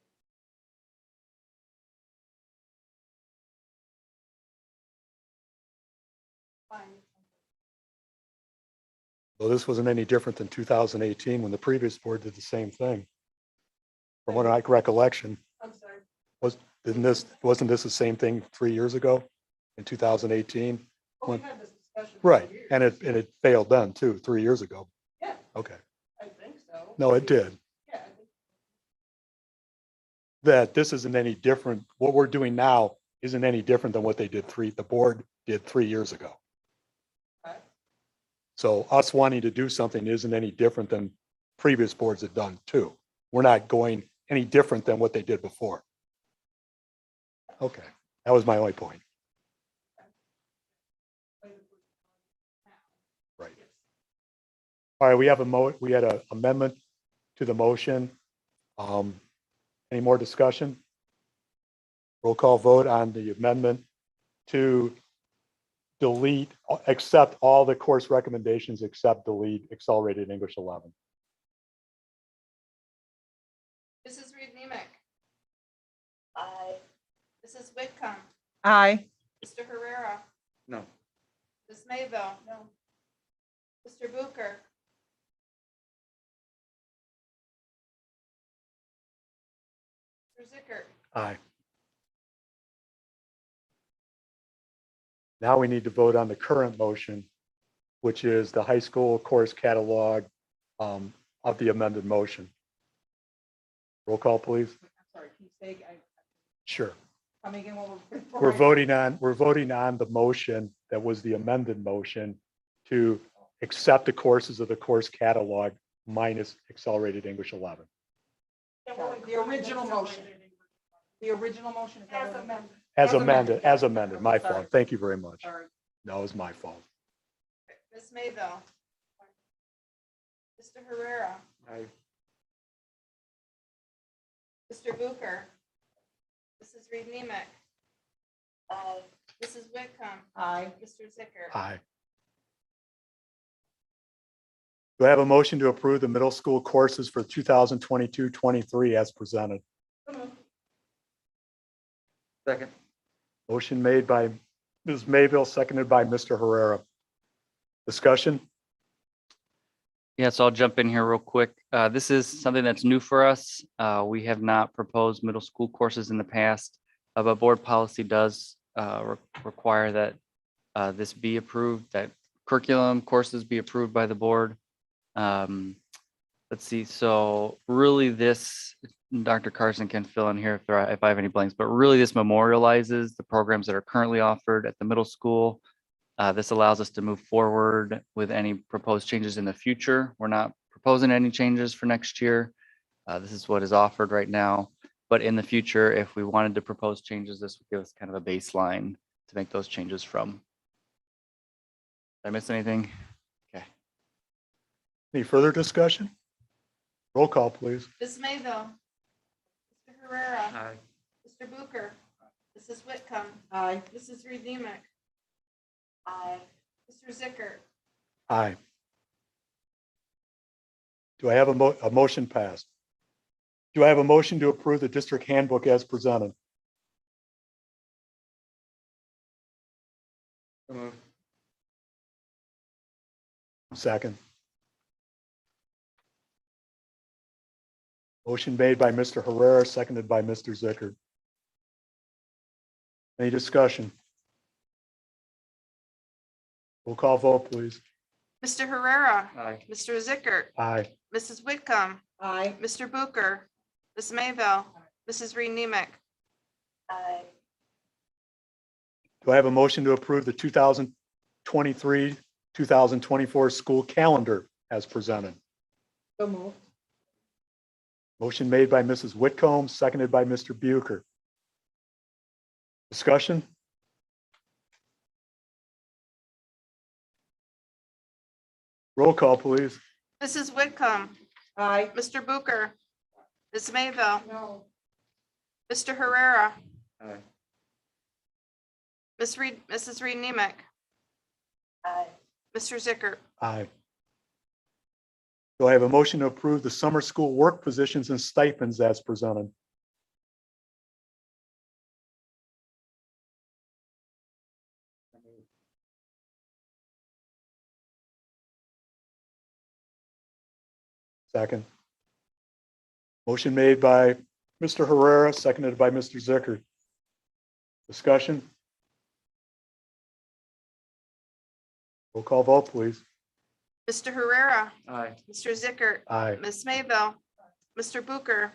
Well, this wasn't any different than 2018 when the previous board did the same thing. From what I recollection, I'm sorry. wasn't this the same thing 3 years ago in 2018? Well, we've had this discussion for Right, years. and it failed then too, 3 years ago. Yeah, Okay, I think so. no, it did. Yeah, I think That this isn't any different, what we're doing now isn't any different than what the board did 3 years ago. Okay. So us wanting to do something isn't any different than previous boards have done too. We're not going any different than what they did before. Okay, that was my only point. Right. All right, we had an amendment to the motion. Any more discussion? Roll call vote on the amendment to accept all the course recommendations except delete accelerated English 11. Mrs. Reed Nemick, Aye. Mrs. Whitcomb, Aye. Mr. Herrera, No. Ms. Mayville. No. Mr. Booker, Mr. Zickert, Aye. Now we need to vote on the current motion, which is the high school course catalog of the amended motion. Roll call, please. I'm sorry, can you say, Sure. coming in while We're voting on the motion that was the amended motion to accept the courses of the course catalog minus accelerated English 11. the original motion. The original motion is As amended. As amended, my Sorry. fault. Thank you very much. Sorry. No, it was my fault. Ms. Mayville, Mr. Herrera, Aye. Mr. Booker, Mrs. Reed Nemick, Aye. Mrs. Whitcomb, Aye. Mr. Zickert. Aye. Do I have a motion to approve the middle school courses for 2022-23 as presented? Second. Motion made by Ms. Mayville, seconded by Mr. Herrera. Discussion? Yeah, so I'll jump in here real quick. This is something that's new for us. We have not proposed middle school courses in the past, but board policy does require that this be approved, that curriculum courses be approved by the board. Let's see, so really this, Dr. Carson can fill in here if I have any blanks, but really this memorializes the programs that are currently offered at the middle school. This allows us to move forward with any proposed changes in the future. We're not proposing any changes for next year. This is what is offered right now. But in the future, if we wanted to propose changes, this would give us kind of a baseline to make those changes from. Did I miss anything? Okay. Any further discussion? Roll call, please. Ms. Mayville, Mr. Herrera, Aye. Mr. Booker, Mrs. Whitcomb, Aye. Mrs. Reed Nemick, Aye. Mr. Zickert. Aye. Do I have a motion passed? Do I have a motion to approve the district handbook as presented? So moved. Second. Motion made by Mr. Herrera, seconded by Mr. Zickert. Any discussion? Roll call vote, please. Mr. Herrera, Aye. Mr. Zickert, Aye. Mrs. Whitcomb, Aye. Mr. Booker, Ms. Mayville, Mrs. Reed Nemick, Aye. Do I have a motion to approve the 2023 2024 school calendar as presented. So moved. Motion made by Mrs. Whitcomb, seconded by Mr. Bucher. Discussion? Roll call, please. Mrs. Whitcomb, Aye. Mr. Booker, Ms. Mayville, No. Mr. Herrera, Aye. Mrs. Reed Nemick, Aye. Mr. Zickert. Aye. Do I have a motion to approve the summer school work positions and stipends as presented? Second. Motion made by Mr. Herrera, seconded by Mr. Zickert. Discussion? Roll call vote, please. Mr. Herrera, Aye. Mr. Zickert, Aye. Ms. Mayville, Mr. Booker,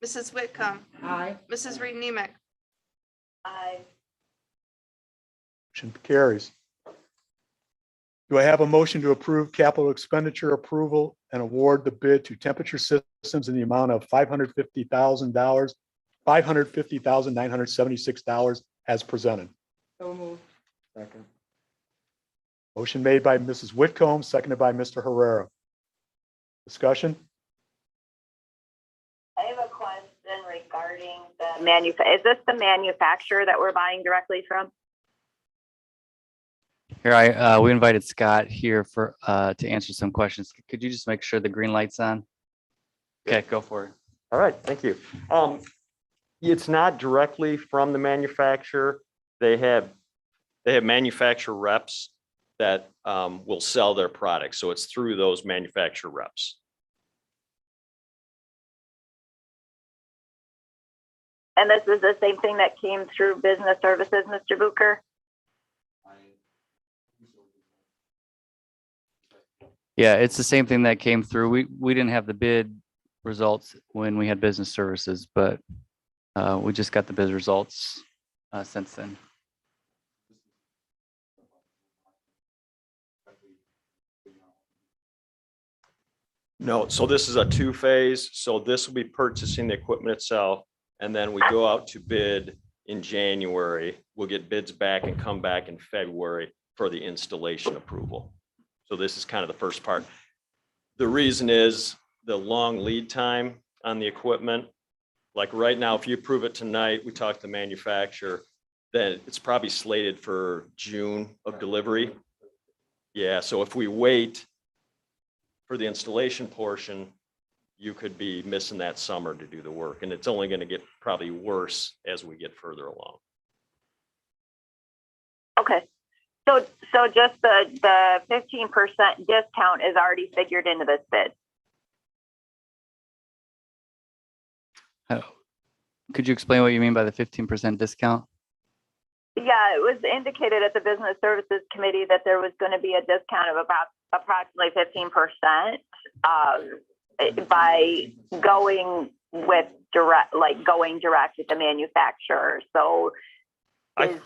Mrs. Whitcomb, Aye. Mrs. Reed Nemick, Aye. Motion carries. Do I have a motion to approve capital expenditure approval and award the bid to Temperature Systems in the amount of $550,000, $550,976 as presented? So moved. Second. Motion made by Mrs. Whitcomb, seconded by Mr. Herrera. Discussion? I have a question regarding the is this the manufacturer that we're buying directly from? Here, we invited Scott here for, to answer some questions. Could you just make sure the green light's on? Okay, go for it. All right, thank you. It's not directly from the manufacturer. They have manufacturer reps that will sell their products. So it's through those manufacturer reps. And this is the same thing that came through business services, Mr. Booker? Yeah, it's the same thing that came through. We didn't have the bid results when we had business services, but we just got the bid results since then. No, so this is a two-phase. So this will be purchasing the equipment itself, and then we go out to bid in January. We'll get bids back and come back in February for the installation approval. So this is kind of the first part. The reason is the long lead time on the equipment. Like right now, if you approve it tonight, we talked to the manufacturer, then it's probably slated for June of delivery. Yeah, so if we wait for the installation portion, you could be missing that summer to do the work. And it's only going to get probably worse as we get further along. Okay. So just the 15% discount is already figured into this bid. Could you explain what you mean by the 15% discount? Yeah, it was indicated at the Business Services Committee that there was going to be a discount of about approximately 15% by going with going direct with the manufacturer. So is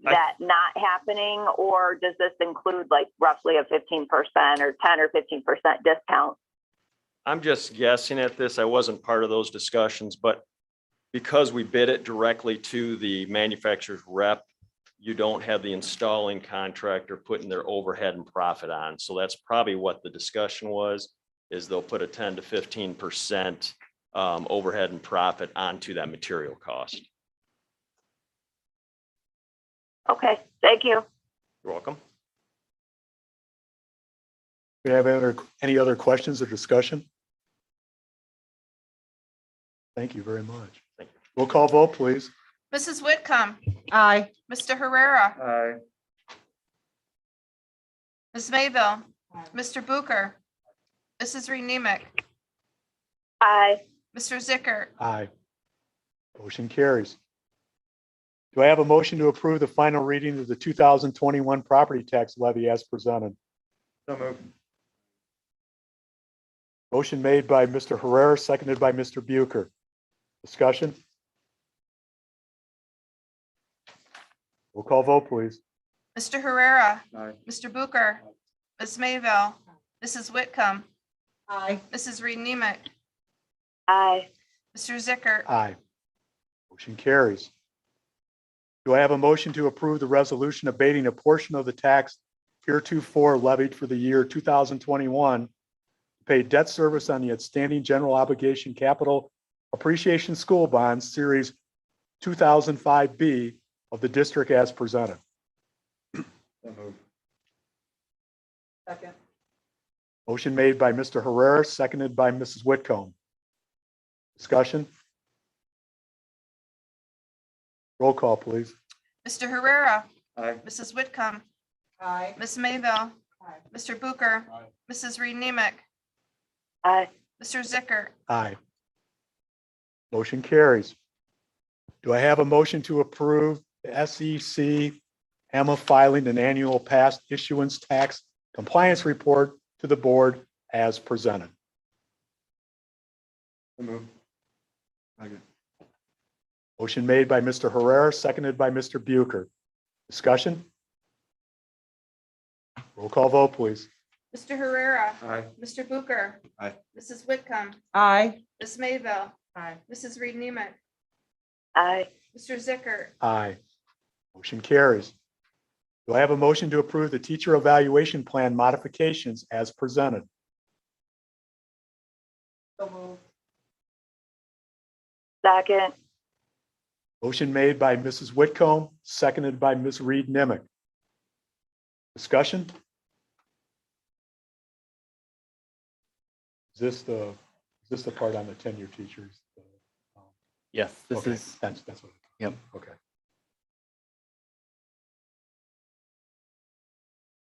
that not happening, or does this include like roughly a 15% or 10 or 15% discount? I'm just guessing at this. I wasn't part of those discussions, but because we bid it directly to the manufacturer's rep, you don't have the installing contractor putting their overhead and profit on. So that's probably what the discussion was, is they'll put a 10 to 15% overhead and profit onto that material cost. Okay, thank you. You're welcome. Do we have any other questions or discussion? Thank you very much. Thank you. Roll call vote, please. Mrs. Whitcomb, Aye. Mr. Herrera, Aye. Ms. Mayville, Mr. Booker, Mrs. Reed Nemick, Aye. Mr. Zickert, Aye. Motion carries. Do I have a motion to approve the final reading of the 2021 property tax levy as presented? So moved. Motion made by Mr. Herrera, seconded by Mr. Bucher. Discussion? Roll call vote, please. Mr. Herrera, Aye. Mr. Booker, Ms. Mayville, Mrs. Whitcomb, Aye. Mrs. Reed Nemick, Aye. Mr. Zickert, Aye. Motion carries. Do I have a motion to approve the resolution abating a portion of the tax heretofore levied for the year 2021 to pay debt service on the outstanding general obligation capital appreciation school bonds series 2005B of the district as presented? Second. Motion made by Mr. Herrera, seconded by Mrs. Whitcomb. Discussion? Roll call, please. Mr. Herrera, Aye. Mrs. Whitcomb, Aye. Ms. Mayville, Aye. Mr. Booker, Aye. Mrs. Reed Nemick, Aye. Mr. Zickert, Aye. Motion carries. Do I have a motion to approve the SEC HAMA filing an annual past issuance tax compliance report to the board as presented? So moved. Motion made by Mr. Herrera, seconded by Mr. Bucher. Discussion? Roll call vote, please. Mr. Herrera, Aye. Mr. Booker, Aye. Mrs. Whitcomb, Aye. Ms. Mayville, Aye. Mrs. Reed Nemick, Aye. Mr. Zickert, Aye. Motion carries. Do I have a motion to approve the teacher evaluation plan modifications as presented? So moved. Second. Motion made by Mrs. Whitcomb, seconded by Ms. Reed Nemick. Discussion? Is this the part on the tenure teachers? Yes, this Okay, is, That's what. Yep. Okay.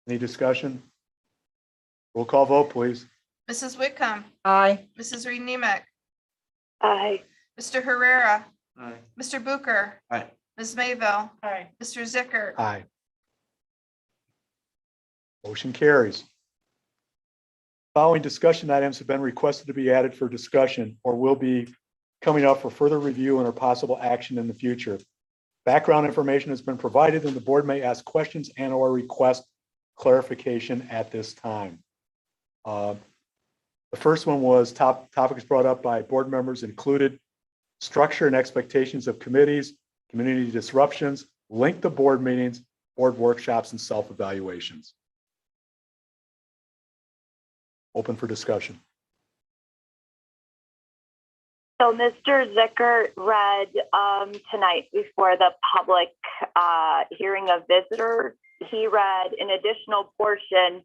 Any discussion? Roll call vote, please. Mrs. Whitcomb, Aye. Mrs. Reed Nemick, Aye. Mr. Herrera, Aye. Mr. Booker, Aye. Ms. Mayville, Aye. Mr. Zickert, Aye. Motion carries. Following discussion items have been requested to be added for discussion or will be coming up for further review and or possible action in the future. Background information has been provided and the board may ask questions and or request clarification at this time. The first one was topics brought up by board members included structure and expectations of committees, community disruptions, length of board meetings, board workshops, and self-evaluations. Open for discussion. So Mr. Zickert read tonight before the public hearing of visitors. He read an additional portion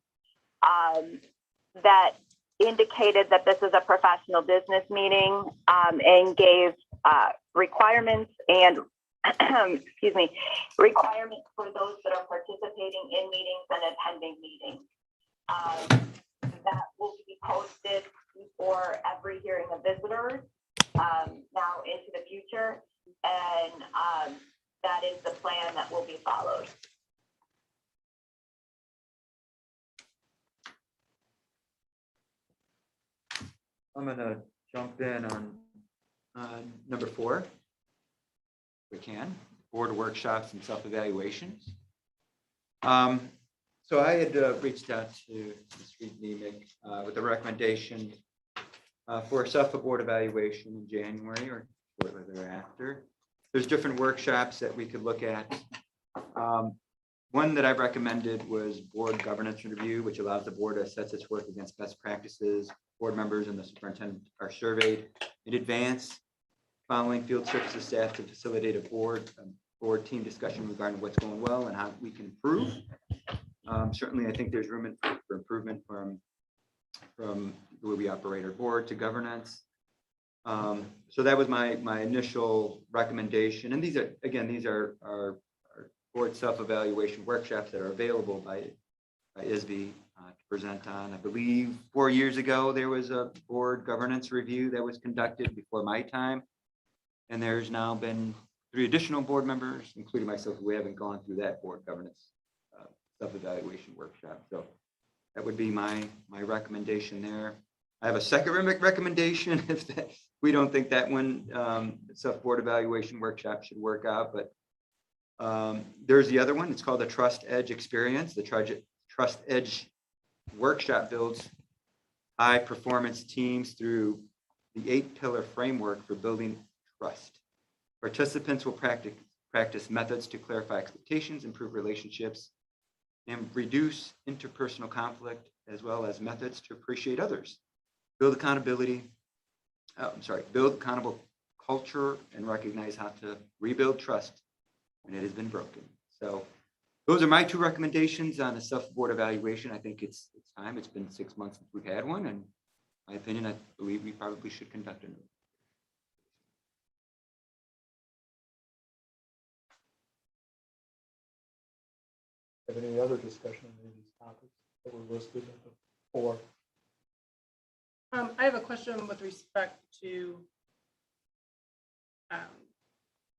that indicated that this is a professional business meeting and gave requirements and excuse me, requirements for those that are participating in meetings and attending meetings. That will be posted before every hearing of visitors now into the future, and that is the plan that will be followed. I'm gonna jump in on number 4. If we can, board workshops and self-evaluations. So I had reached out to Ms. Reed Nemick with a recommendation for a self-board evaluation in January or shortly thereafter. There's different workshops that we could look at. One that I recommended was board governance review, which allows the board to assess its work against best practices. Board members and the superintendent are surveyed in advance, following field trips to staff to facilitate a board team discussion regarding what's going well and how we can improve. Certainly, I think there's room for improvement from the way we operate our board to governance. So that was my initial recommendation. And these are our board self-evaluation workshops that are available by ISB to present on. I believe 4 years ago, there was a board governance review that was conducted before my time. And there's now been 3 additional board members, including myself, who haven't gone through that board governance self-evaluation workshop. So that would be my recommendation there. I have a second recommendation if we don't think that one self-board evaluation workshop should work out, but there's the other one. It's called the Trust Edge Experience, the Trust Edge workshop builds high-performance teams through the 8-pillar framework for building trust. Participants will practice methods to clarify expectations, improve relationships, and reduce interpersonal conflict, as well as methods to appreciate others. Build accountable culture and recognize how to rebuild trust when it has been broken. So those are my 2 recommendations on a self-board evaluation. I think it's time. It's been 6 months since we've had one, and in my opinion, I believe we probably should conduct it. Have any other discussion on any of these topics that were listed before? I have a question with respect to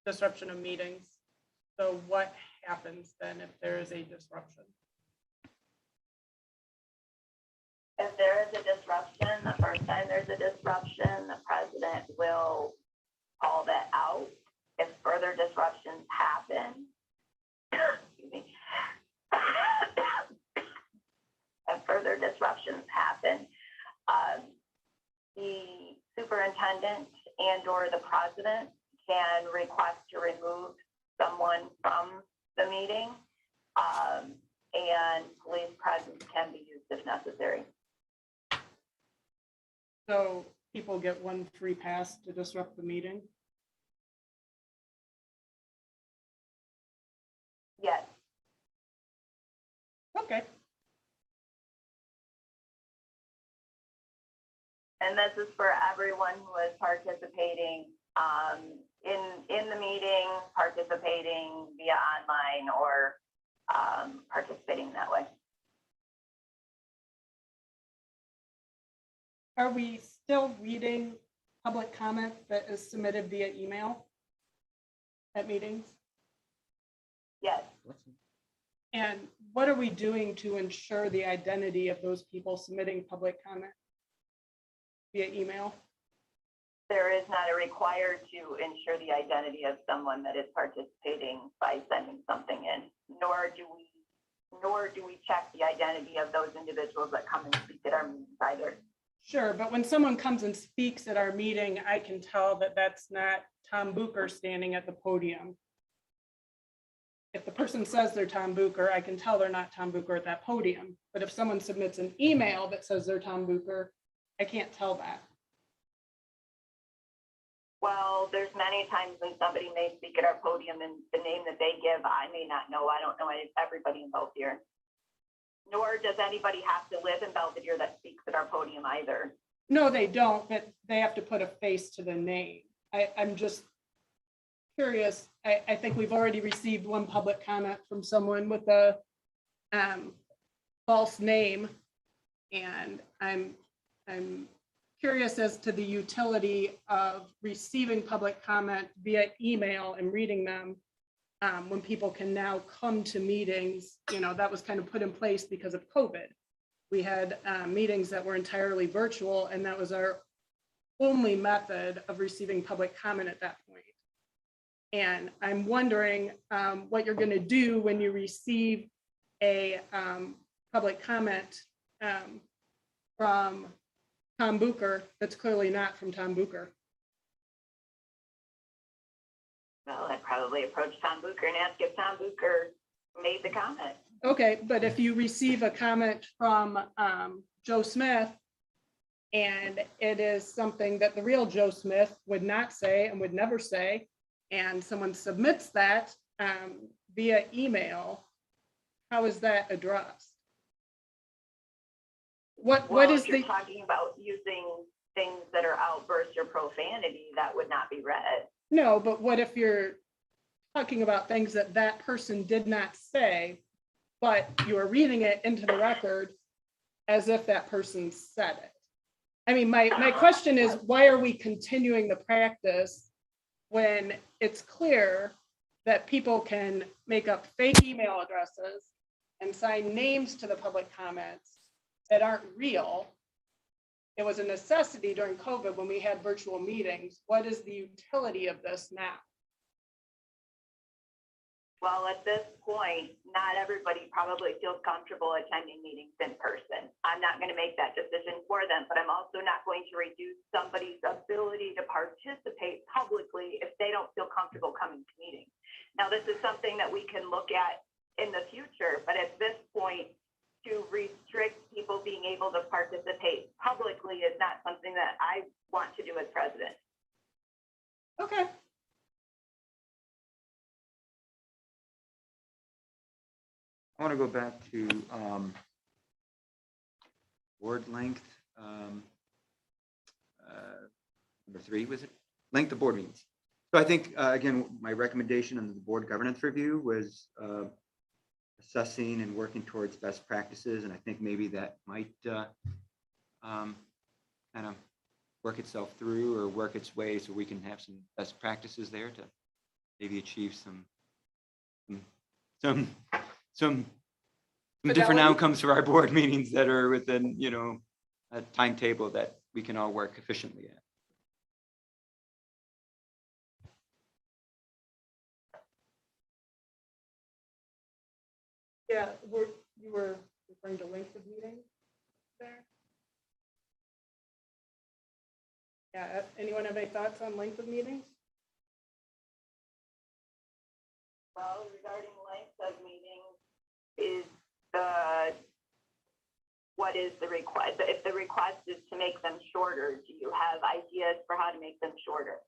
disruption of meetings. So what happens then if there is a disruption? If there is a disruption, the first time there's a disruption, the president will call that out. If further disruptions happen, excuse me, if further disruptions happen, the superintendent and/or the president can request to remove someone from the meeting, and police presence can be used if necessary. So people get 1 free pass to disrupt the meeting? Yes. Okay. And this is for everyone who is participating in the meeting, participating via online, or participating that way. Are we still reading public comment that is submitted via email at meetings? Yes. And what are we doing to ensure the identity of those people submitting public comment via email? There is not a required to ensure the identity of someone that is participating by sending something in, nor do we check the identity of those individuals that come and speak at our meetings either. Sure, but when someone comes and speaks at our meeting, I can tell that that's not Tom Bucher standing at the podium. If the person says they're Tom Bucher, I can tell they're not Tom Bucher at that podium. But if someone submits an email that says they're Tom Bucher, I can't tell that. Well, there's many times when somebody may speak at our podium and the name that they give, I may not know. I don't know everybody in Belvedere. Nor does anybody have to live in Belvedere that speaks at our podium either. No, they don't, but they have to put a face to the name. I'm just curious. I think we've already received 1 public comment from someone with a false name. And I'm curious as to the utility of receiving public comment via email and reading them when people can now come to meetings. You know, that was kind of put in place because of COVID. We had meetings that were entirely virtual, and that was our only method of receiving public comment at that point. And I'm wondering what you're going to do when you receive a public comment from Tom Bucher that's clearly not from Tom Bucher. Well, I'd probably approach Tom Bucher and ask if Tom Bucher made the comment. Okay, but if you receive a comment from Joe Smith and it is something that the real Joe Smith would not say and would never say, and someone submits that via email, how is that addressed? What is if you're the talking about using things that are outbursts or profanity, that would not be read. No, but what if you're talking about things that that person did not say, but you are reading it into the record as if that person said it? I mean, my question is, why are we continuing the practice when it's clear that people can make up fake email addresses and sign names to the public comments that aren't real? It was a necessity during COVID when we had virtual meetings. What is the utility of this now? Well, at this point, not everybody probably feels comfortable attending meetings in person. I'm not going to make that decision for them, but I'm also not going to reduce somebody's ability to participate publicly if they don't feel comfortable coming to meetings. Now, this is something that we can look at in the future, but at this point, to restrict people being able to participate publicly is not something that I want to do as president. Okay. I want to go back to board length. Number 3, was it? Length of board meetings. So I think, again, my recommendation under the board governance review was assessing and working towards best practices. And I think maybe that might kind of work itself through or work its way so we can have some best practices there to maybe achieve some different Fidelity. outcomes for our board meetings that are within, a timetable that we can all work efficiently at. Yeah, you were referring to length of meetings there? Yeah, anyone have any thoughts on length of meetings? Well, regarding length of meetings, what is the request? If the request is to make them shorter, do you have ideas for how to make them shorter?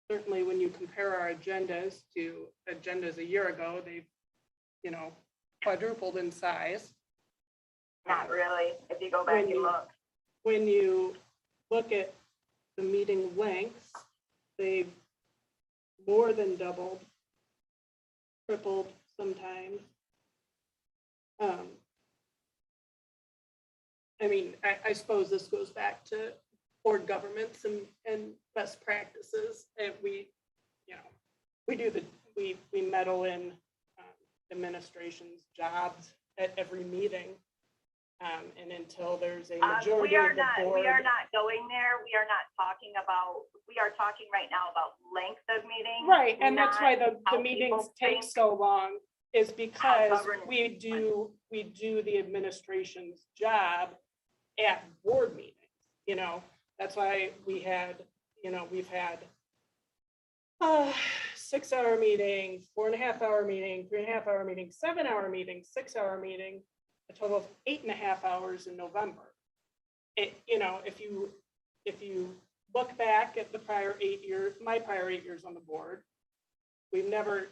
Certainly, when you compare our agendas to agendas a year ago, they've, quadrupled in size. Not really, if you go back and look. When you look at the meeting lengths, they've more than doubled, tripled sometimes. I suppose this goes back to board governments and best practices. And we meddle in administration's jobs at every meeting. And until there's a majority of the board. We are not going there. We are talking right now about length of meetings. Right, and that's why the how meetings people take think. so long, is because governance we do the administration's job at board meetings, That's why we've had 6-hour meeting, 4.5-hour meeting, 3.5-hour meeting, 7-hour meeting, 6-hour meeting, a total of 8.5 hours in November. If you look back at the prior 8 years, my prior 8 years on the board, we've never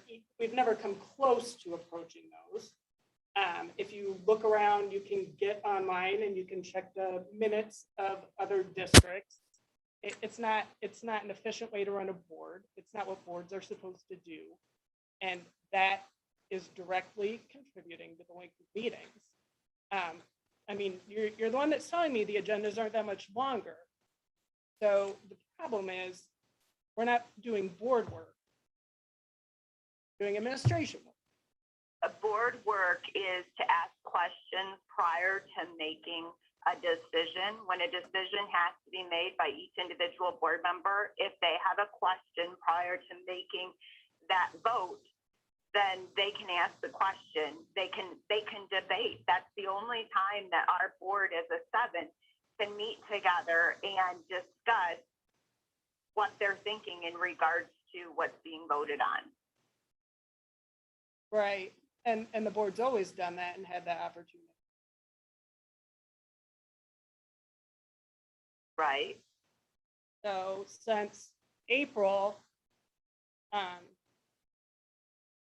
come close to approaching those. If you look around, you can get online and you can check the minutes of other districts. It's not an efficient way to run a board. It's not what boards are supposed to do. And that is directly contributing to the length of meetings. You're the one that's telling me the agendas aren't that much longer. So the problem is we're not doing board work, doing administration work. Board work is to ask questions prior to making a decision. When a decision has to be made by each individual board member, if they have a question prior to making that vote, then they can ask the question. They can debate. That's the only time that our board as a 7 can meet together and discuss what they're thinking in regards to what's being voted on. Right. And the board's always done that and had that opportunity. Right. So since April,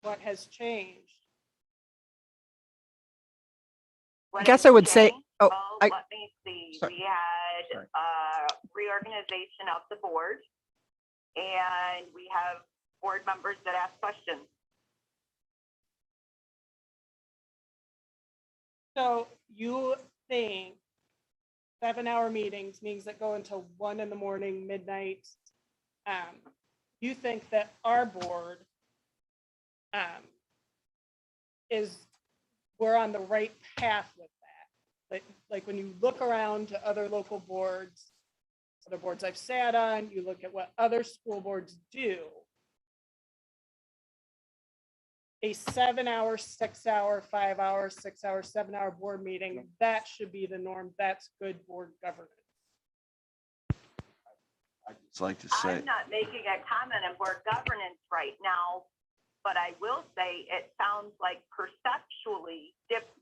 what has changed? I guess I would say, Well, let me see. Sorry. We had reorganization of the board, and we have board members that ask questions. So you think 7-hour meetings that go until 1 a.m, midnight. You think that our board we're on the right path with that? Like when you look around to other local boards, other boards I've sat on, you look at what other school boards do. A 7-hour, 6-hour, 5-hour, 6-hour, 7-hour board meeting, that should be the norm. That's good board governance. I'd just like to say, I'm not making a comment on board governance right now, but I will say it sounds like perceptually,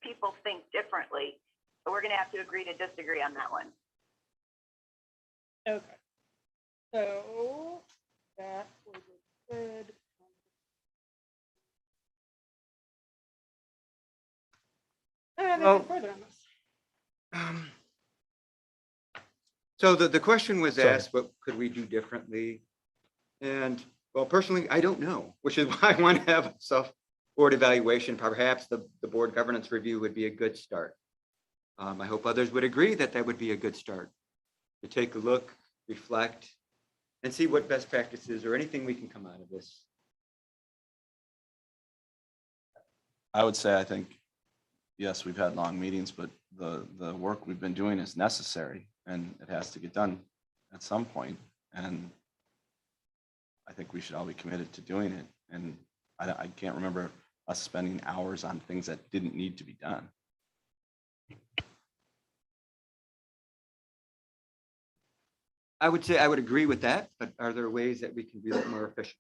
people think differently. But we're gonna have to agree to disagree on that one. Okay. So that was a good. Well, Further on this. So the question was Sorry. asked, what could we do differently? And well, personally, I don't know, which is why I want to have a self-board evaluation. Perhaps the board governance review would be a good start. I hope others would agree that that would be a good start. To take a look, reflect, and see what best practices or anything we can come out of this. I would say, I think, yes, we've had long meetings, but the work we've been doing is necessary and it has to get done at some point. And I think we should all be committed to doing it. And I can't remember us spending hours on things that didn't need to be done. I would say I would agree with that, but are there ways that we can be a little more efficient?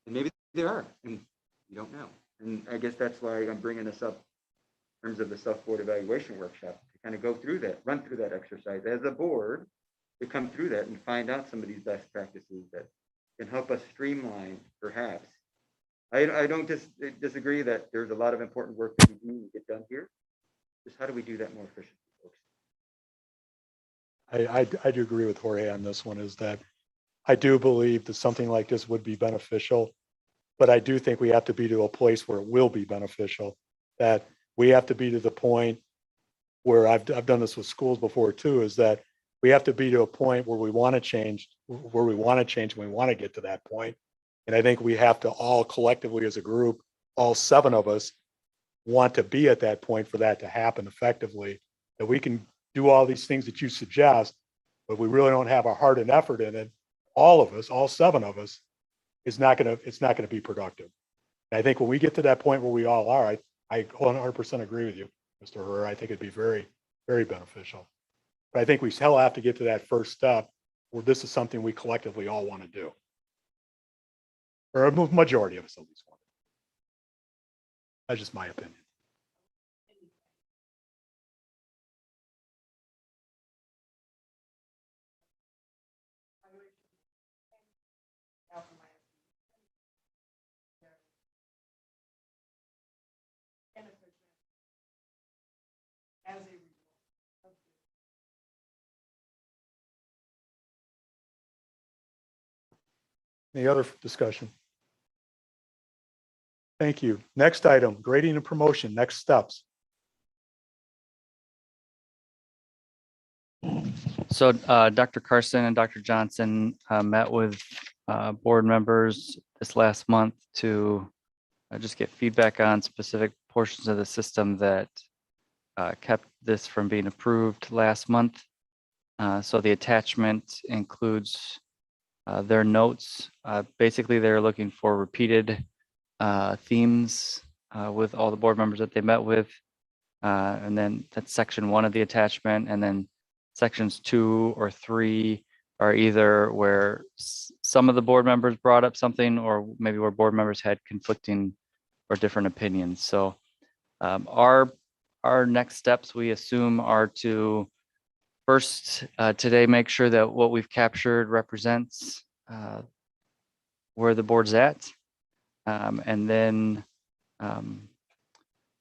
And maybe there are, and you don't know. And I guess that's why I'm bringing this up in terms of the self-board evaluation workshop, to kind of go through that, run through that exercise as a board, to come through that and find out some of these best practices that can help us streamline, perhaps. I don't disagree that there's a lot of important work that we need to get done here. Just how do we do that more efficiently, folks? I do agree with Jorge on this one, is that I do believe that something like this would be beneficial, but I do think we have to be to a place where it will be beneficial, that we have to be to the point where I've done this with schools before too, is that we have to be to a point where we want to change, and we want to get to that point. And I think we have to all collectively as a group, all 7 of us, want to be at that point for that to happen effectively, that we can do all these things that you suggest, but we really don't have our heart and effort in it. All of us, all 7 of us, it's not going to be productive. And I think when we get to that point where we all are, I 100% agree with you, Mr. Herrera. I think it'd be very, very beneficial. But I think we still have to get to that first step where this is something we collectively all want to do. Or a majority of us at least want to. That's just my opinion. Any other discussion? Thank you. Next item, grading and promotion, next steps. So Dr. Carson and Dr. Johnson met with board members this last month to just get feedback on specific portions of the system that kept this from being approved last month. So the attachment includes their notes. Basically, they're looking for repeated themes with all the board members that they met with. And then that's section 1 of the attachment. And then sections 2 or 3 are either where some of the board members brought up something, or maybe where board members had conflicting or different opinions. So our next steps, we assume, are to first today make sure that what we've captured represents where the board's at, and then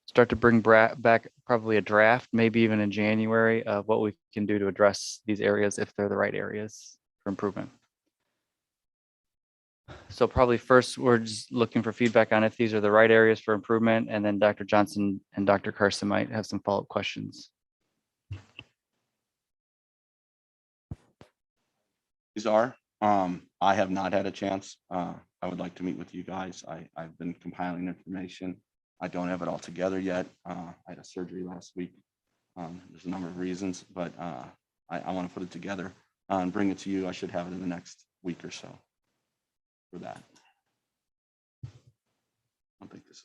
start to bring back probably a draft, maybe even in January, of what we can do to address these areas if they're the right areas for improvement. So probably first, we're just looking for feedback on if these are the right areas for improvement, and then Dr. Johnson and Dr. Carson might have some follow-up questions. These are, I have not had a chance. I would like to meet with you guys. I've been compiling information. I don't have it all together yet. I had a surgery last week. There's a number of reasons, but I want to put it together. and bring it to you. I should have it in the next week or so for that. I don't think this is.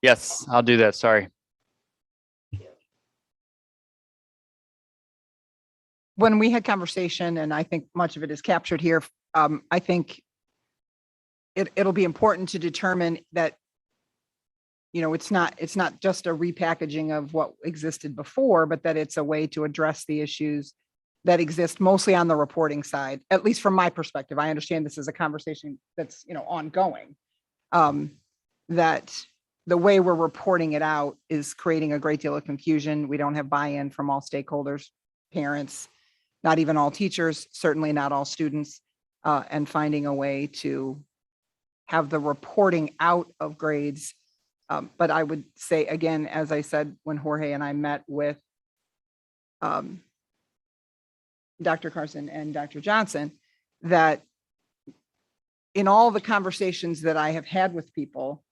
Yes, I'll do that. Sorry. When we had conversation, and I think much of it is captured here, I think it'll be important to determine that, it's not just a repackaging of what existed before, but that it's a way to address the issues that exist mostly on the reporting side, at least from my perspective. I understand this is a conversation that's, ongoing. That the way we're reporting it out is creating a great deal of confusion. We don't have buy-in from all stakeholders, parents, not even all teachers, certainly not all students, and finding a way to have the reporting out of grades. But I would say, again, as I said, when Jorge and I met with Dr. Carson and Dr. Johnson, that in all the conversations that I have had with people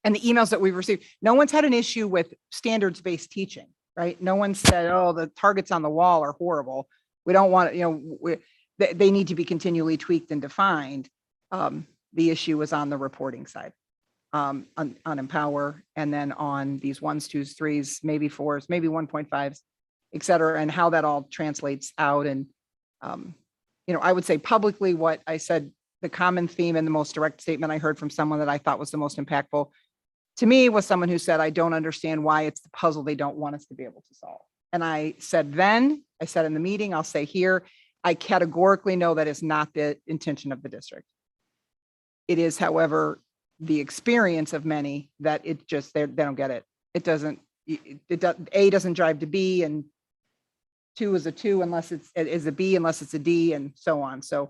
and the emails that we've received, no one's had an issue with standards-based teaching, right? No one said, oh, the targets on the wall are horrible. We don't want, they need to be continually tweaked and defined. The issue was on the reporting side, on Empower, and then on these 1s, 2s, 3s, maybe 4s, maybe 1.5s, et cetera, and how that all translates out. And, I would say publicly what I said, the common theme and the most direct statement I heard from someone that I thought was the most impactful to me was someone who said, I don't understand why it's the puzzle they don't want us to be able to solve. And I said then, I said in the meeting, I'll say here, I categorically know that is not the intention of the district. It is, however, the experience of many that it just, they don't get it. It doesn't, A doesn't drive to B, and 2 is a 2 unless it is a B, unless it's a D, and so on. So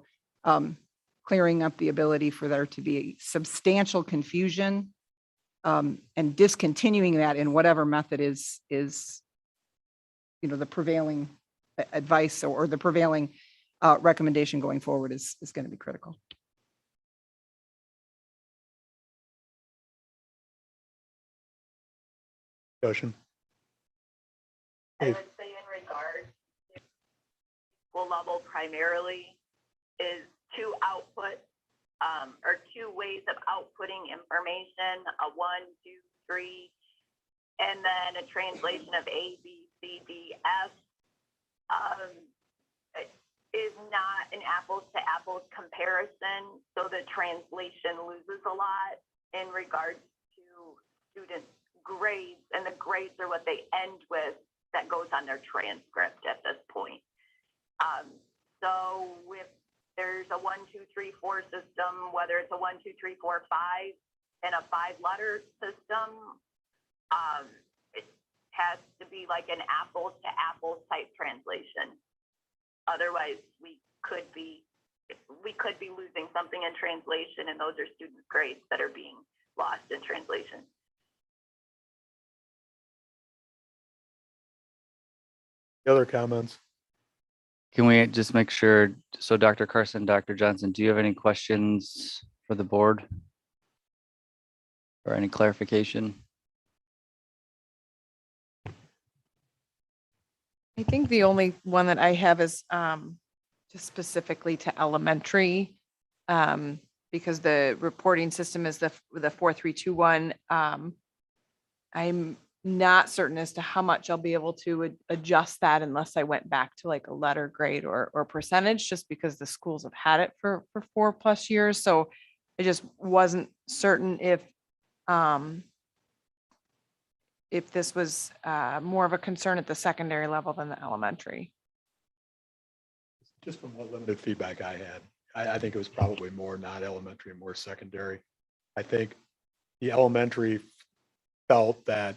clearing up the ability for there to be substantial confusion and discontinuing that in whatever method is the prevailing advice or the prevailing recommendation going forward is going to be critical. Discussion. I would say in regards to school level primarily is 2 outputs or 2 ways of outputting information, a 1, 2, 3, and then a translation of A, B, C, D, F. Is not an apples to apples comparison. So the translation loses a lot in regards to students' grades, and the grades are what they end with that goes on their transcript at this point. So if there's a 1, 2, 3, 4 system, whether it's a 1, 2, 3, 4, 5 and a 5-letter system, it has to be like an apples to apples type translation. Otherwise, we could be losing something in translation, and those are student grades that are being lost in translation. Other comments? Can we just make sure, so Dr. Carson, Dr. Johnson, do you have any questions for the board? Or any clarification? I think the only one that I have is just specifically to elementary, because the reporting system is the 4321. I'm not certain as to how much I'll be able to adjust that unless I went back to like a letter grade or percentage, just because the schools have had it for 4+ years. So I just wasn't certain if this was more of a concern at the secondary level than the elementary. Just from what limited feedback I had, I think it was probably more not elementary and more secondary. I think the elementary felt that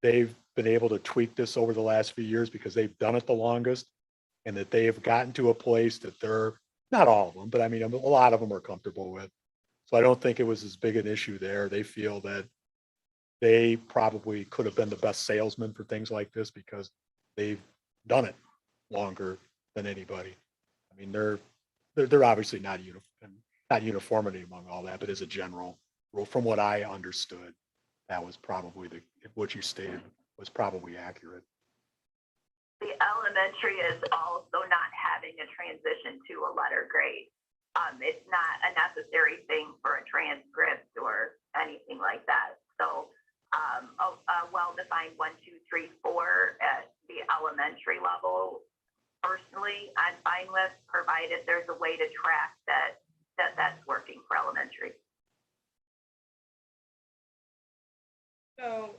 they've been able to tweak this over the last few years because they've done it the longest, and that they have gotten to a place that they're, not all of them, but I mean, a lot of them are comfortable with. So I don't think it was as big an issue there. They feel that they probably could have been the best salesman for things like this because they've done it longer than anybody. I mean, they're obviously not uniform. not uniformity among all that, but as a general rule, from what I understood, that was probably what you stated was probably accurate. The elementary is also not having a transition to a letter grade. It's not a necessary thing for a transcript or anything like that. So a well-defined 1, 2, 3, 4 at the elementary level, personally, I'm fine with, provided there's a way to track that's working for elementary. So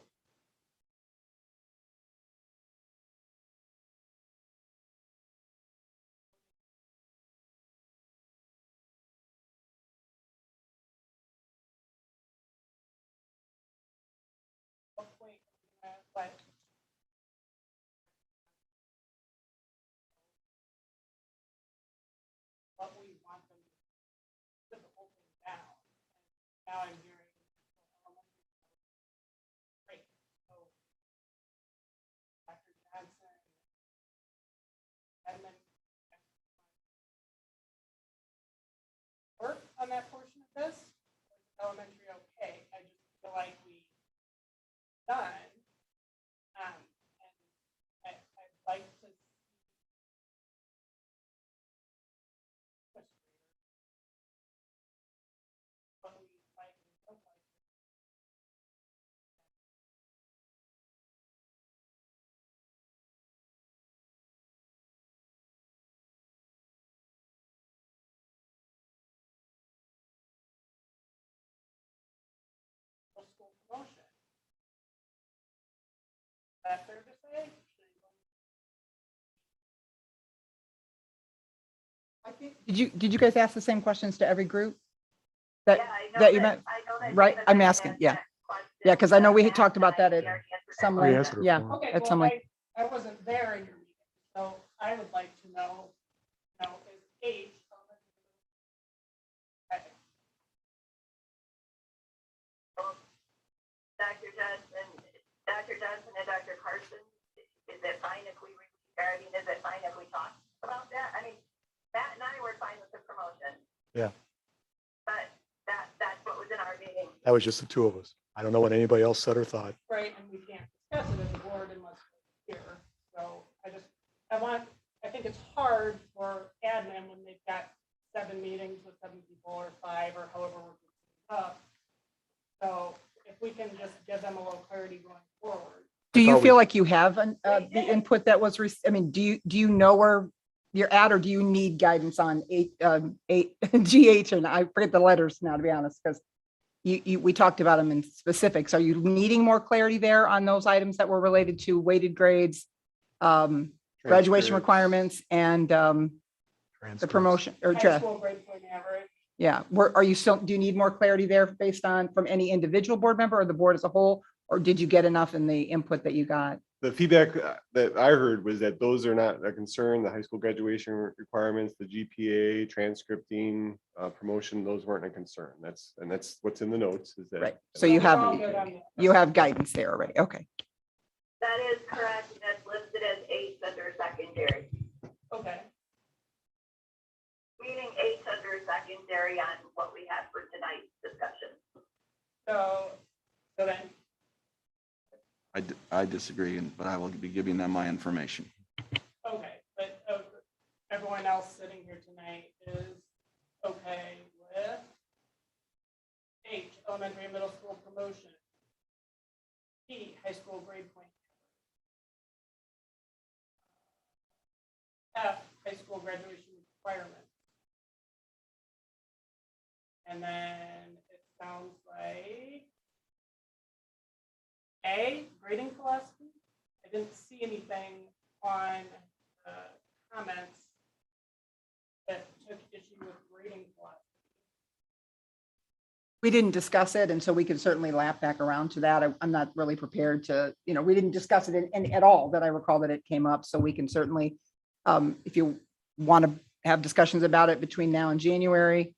but what we want them to open down. Now I'm hearing great. So Dr. Johnson, Edmund, work on that portion of this. Elementary, okay. I just feel like we done. And I'd like to what we like and don't like. School promotion. Is that fair to say? I think, did you guys ask the same questions to every group? That, Yeah, I know that you meant, I know that. right? because I'm I asking, asked yeah. that question, Yeah, because I know we had and talked about that at I already answered that some We length. answered it Yeah, for 'em. Okay, at well, some length. I wasn't there in your meeting, so I would like to know, is age. Okay. Dr. Johnson and Dr. Carson, is it fine if we, is it fine if we talk about that? I mean, Matt and I were fine with the promotion. Yeah. But that's what was in our meeting. That was just the two of us. I don't know what anybody else said or thought. Right, and we can't discuss it as a board unless we're here. So I think it's hard for admin when they've got 7 meetings with 7 people or 5 or however we're doing up. So if we can just give them a little clarity going forward. Do you thought we- feel like you have the input that was, I mean, do you know where you're at, or do you need guidance on GH, and I forget the letters now, to be honest, because we talked about them in specifics. Are you needing more clarity there on those items that were related to weighted grades, graduation Transcripts. requirements, and the Transcripts. promotion or High school grade point average. yeah, are you still, do you need more clarity there based on from any individual board member or the board as a whole? Or did you get enough in the input that you got? The feedback that I heard was that those are not a concern. The high school graduation requirements, the GPA, transcripting, promotion, those weren't a concern. That's what's in the notes is that. Right. So you we're all good have, on that. you have guidance there already. Okay. That is correct, and it's listed as 8 under secondary. Okay. Meaning 8 under secondary on what we had for tonight's discussion. So then, I disagree, but I will be giving them my information. okay, but everyone else sitting here tonight is okay with H, elementary and middle school promotion. P, high school grade point. F, high school graduation requirements. And then it sounds like A, grading philosophy. I didn't see anything on the comments that took issue with grading philosophy. We didn't discuss it, and so we can certainly lap back around to that. I'm not really prepared to, we didn't discuss it in at all that I recall that it came up. So we can certainly, if you want to have discussions about it between now and January,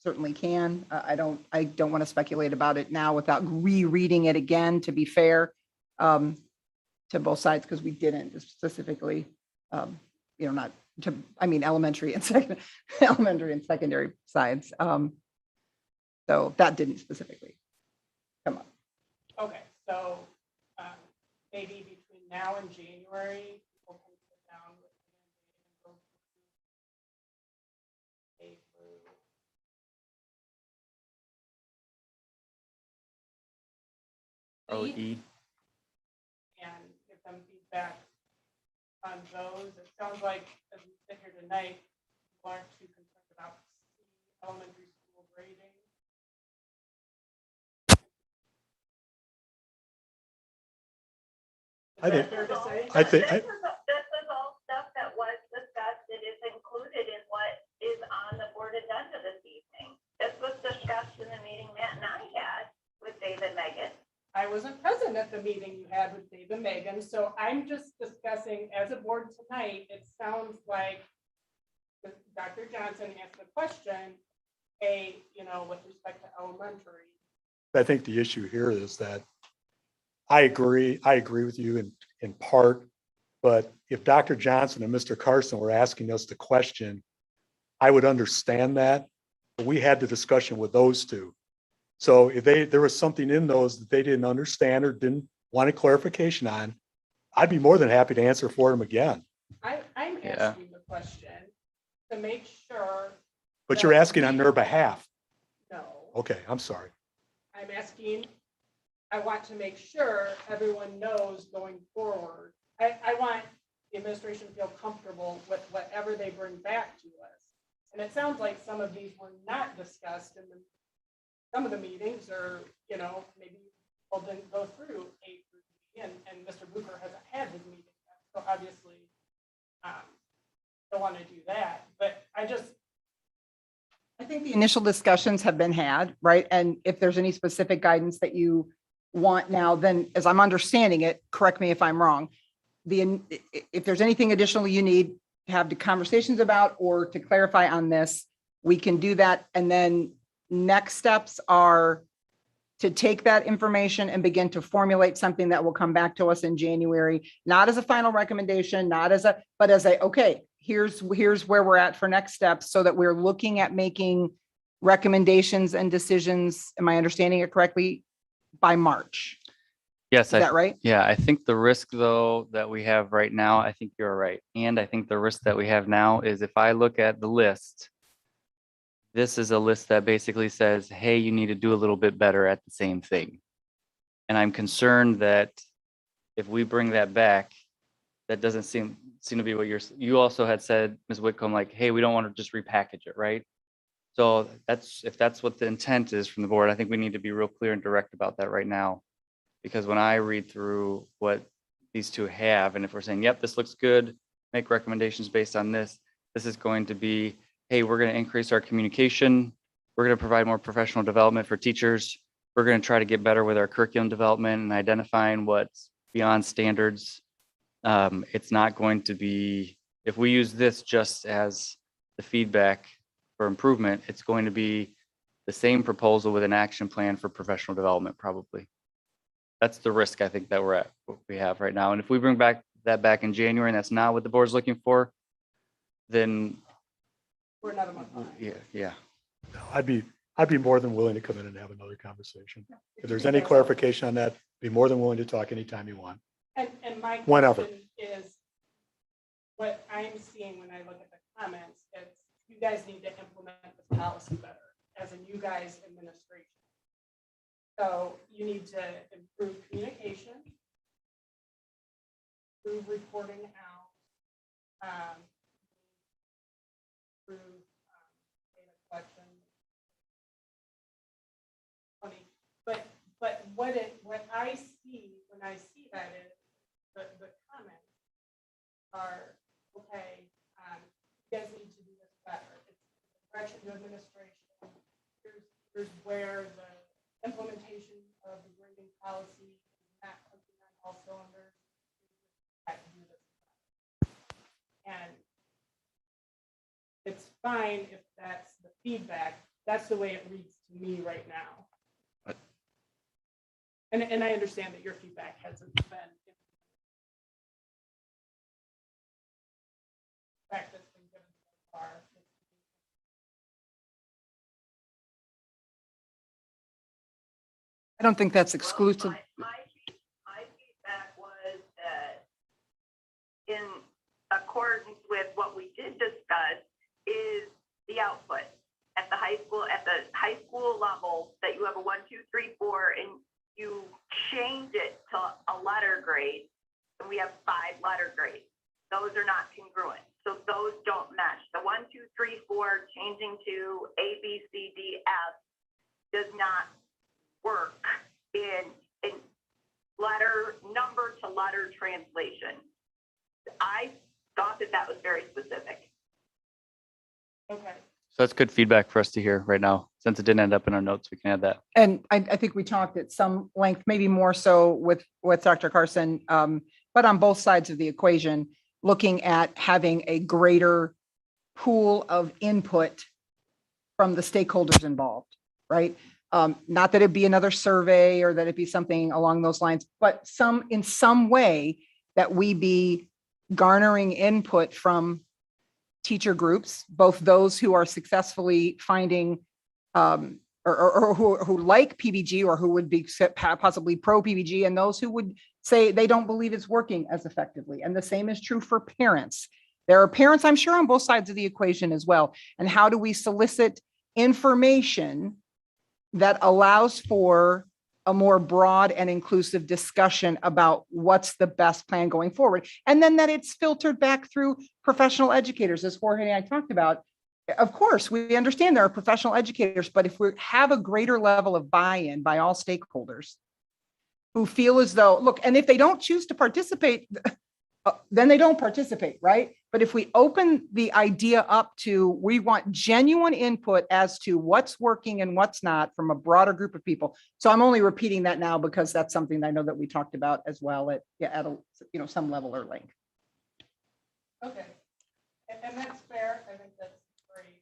certainly can. I don't want to speculate about it now without rereading it again, to be fair, to both sides, because we didn't specifically, not I mean, elementary and second, elementary and secondary sides. So that didn't specifically come up. Okay, so maybe between now and January, people can sit down with me and go through A through OE. and give them feedback on those. It sounds like as we sit here tonight, people aren't too concerned about elementary school grading. I think, Fair to say? I think, This is all stuff that was discussed. It is included in what is on the board agenda this evening. This was discussed in the meeting Matt and I had with David Megan. I wasn't present at the meeting you had with Dave and Megan, so I'm just discussing as a board tonight. It sounds like Dr. Johnson asked the question, with respect to elementary. I think the issue here is that I agree with you in part, but if Dr. Johnson and Mr. Carson were asking us the question, I would understand that, but we had the discussion with those two. So if there was something in those that they didn't understand or didn't want a clarification on, I'd be more than happy to answer for them again. I'm asking the question to make sure. But you're asking on their behalf. No, Okay, I'm sorry. I'm asking, I want to make sure everyone knows going forward. I want the administration to feel comfortable with whatever they bring back to us. And it sounds like some of these were not discussed in some of the meetings, or, maybe people didn't go through A through D, and Mr. Bucher hasn't had his meeting yet. So obviously, don't want to do that, but I think the initial discussions have been had, right? And if there's any specific guidance that you want now, then as I'm understanding it, correct me if I'm wrong, if there's anything additional you need to have the conversations about or to clarify on this, we can do that. And then next steps are to take that information and begin to formulate something that will come back to us in January, not as a final recommendation, but as okay, here's where we're at for next steps, so that we're looking at making recommendations and decisions. Am I understanding it correctly? By March. Yes. Is that right? Yeah, I think the risk though that we have right now, I think you're right. And I think the risk that we have now is if I look at the list, this is a list that basically says, hey, you need to do a little bit better at the same thing. And I'm concerned that if we bring that back, that doesn't seem to be what you also had said, Ms. Whitcomb, like, hey, we don't want to just repackage it, right? So if that's what the intent is from the board, I think we need to be real clear and direct about that right now. Because when I read through what these two have, and if we're saying, yep, this looks good, make recommendations based on this, this is going to be, hey, we're going to increase our communication. We're going to provide more professional development for teachers. We're going to try to get better with our curriculum development and identifying what's beyond standards. It's not going to be, if we use this just as the feedback for improvement, it's going to be the same proposal with an action plan for professional development, probably. That's the risk I think that we have right now. And if we bring that back in January and that's not what the board's looking for, then we're another month behind. Yeah. I'd be more than willing to come in and have another conversation. If there's any clarification on that, be more than willing to talk anytime you want. And my Whenever. question is, what I'm seeing when I look at the comments, is you guys need to implement this policy better as a new guys administration. So you need to improve communication, improve reporting out, improve data collection. Funny, but what I see when I see that is the comments are okay. You guys need to do this better. It's direction to administration. Here's where the implementation of the grading policy is not clicking on all cylinders. I can do this. And it's fine if that's the feedback. That's the way it reads to me right now. And I understand that your feedback hasn't been. In fact, I don't think that's exclusive. My feedback was that in accordance with what we did discuss is the output at the high school level, that you have a 1, 2, 3, 4, and you change it to a letter grade, and we have 5 letter grades. Those are not congruent. So those don't mesh. The 1, 2, 3, 4 changing to A, B, C, D, F does not work in letter, number to letter translation. I thought that was very specific. Okay. So that's good feedback for us to hear right now. Since it didn't end up in our notes, we can add that. And I think we talked at some length, maybe more so with Dr. Carson, but on both sides of the equation, looking at having a greater pool of input from the stakeholders involved, right? Not that it be another survey or that it be something along those lines, but in some way that we be garnering input from teacher groups, both those who are successfully finding or who like PBG or who would be possibly pro PBG, and those who would say they don't believe it's working as effectively. And the same is true for parents. There are parents, I'm sure, on both sides of the equation as well. And how do we solicit information that allows for a more broad and inclusive discussion about what's the best plan going forward? And then that it's filtered back through professional educators, as Jorge and I talked about. Of course, we understand there are professional educators, but if we have a greater level of buy-in by all stakeholders who feel as though, look, and if they don't choose to participate, then they don't participate, right? But if we open the idea up to, we want genuine input as to what's working and what's not from a broader group of people. So I'm only repeating that now because that's something that I know that we talked about as well at a, some level or length. Okay. And that's fair. I think that's great.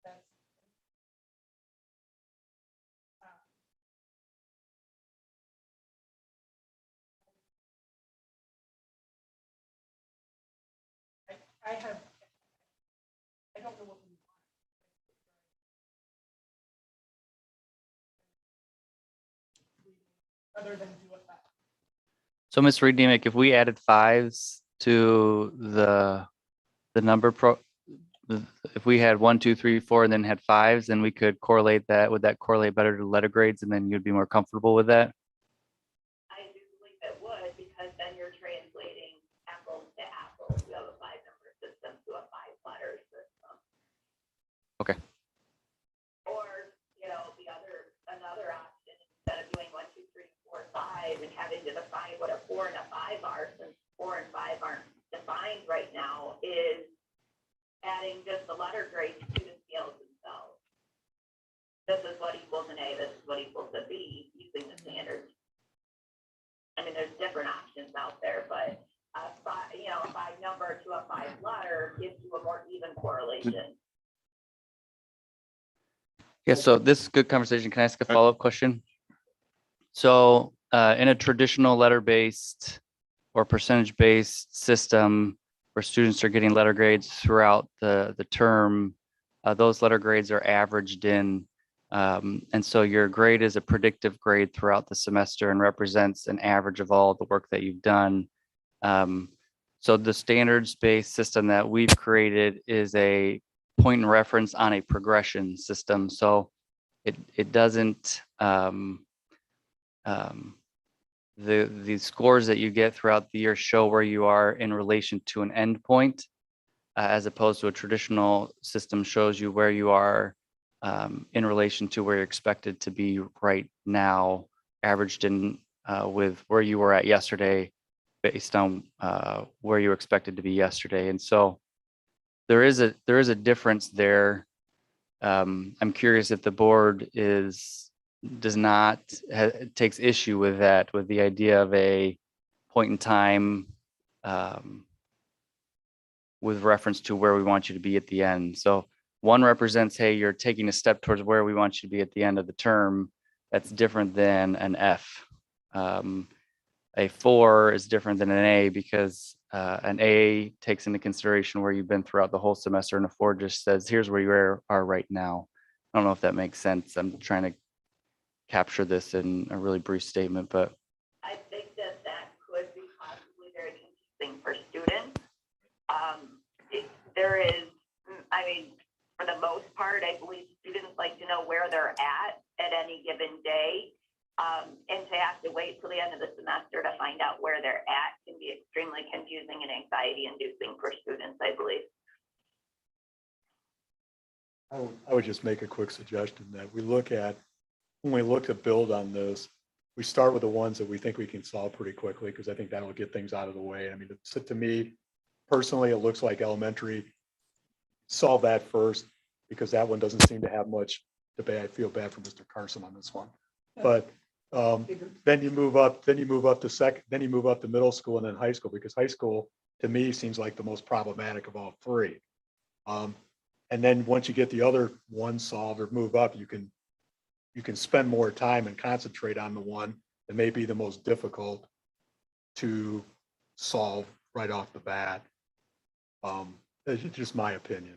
That's I don't know what we want. Other than do it that. So Ms. Reed-Demick, if we added 5s to the number if we had 1, 2, 3, 4, and then had 5s, then we could correlate that. Would that correlate better to letter grades, and then you'd be more comfortable with that? I do believe it would, because then you're translating apples to apples. You have a 5-number system to a 5-letter system. Okay. Or, another option, instead of doing 1, 2, 3, 4, 5 and having to define what a 4 and a 5 are, since 4 and 5 aren't defined right now, is adding just the letter grades to the scales themselves. This is what equals an A, this is what equals a B, using the standards. I mean, there's different options out there, but a 5-number to a 5-letter gives you a more even correlation. Yeah, so this is good conversation. Can I ask a follow-up question? So in a traditional letter-based or percentage-based system where students are getting letter grades throughout the term, those letter grades are averaged in. And so your grade is a predictive grade throughout the semester and represents an average of all the work that you've done. So the standards-based system that we've created is a point and reference on a progression system. So it doesn't, the scores that you get throughout the year show where you are in relation to an endpoint, as opposed to a traditional system shows you where you are in relation to where you're expected to be right now, averaged in with where you were at yesterday, based on where you were expected to be yesterday. And so there is a difference there. I'm curious if the board takes issue with that, with the idea of a point in time with reference to where we want you to be at the end. So 1 represents, hey, you're taking a step towards where we want you to be at the end of the term. That's different than an F. A 4 is different than an A, because an A takes into consideration where you've been throughout the whole semester, and a 4 just says, here's where you are right now. I don't know if that makes sense. I'm trying to capture this in a really brief statement, but I think that that could be possibly very confusing for students. There is, I mean, for the most part, I believe students like to know where they're at any given day. And to have to wait till the end of the semester to find out where they're at can be extremely confusing and anxiety inducing for students, I believe. I would just make a quick suggestion that when we look to build on this, we start with the ones that we think we can solve pretty quickly, because I think that'll get things out of the way. I mean, to me, personally, it looks like elementary. Solve that first, because that one doesn't seem to have much debate. I feel bad for Mr. Carson on this one. But then you move up to middle school and then high school, because high school, to me, seems like the most problematic of all three. And then once you get the other one solved or move up, you can spend more time and concentrate on the one that may be the most difficult to solve right off the bat. It's just my opinion.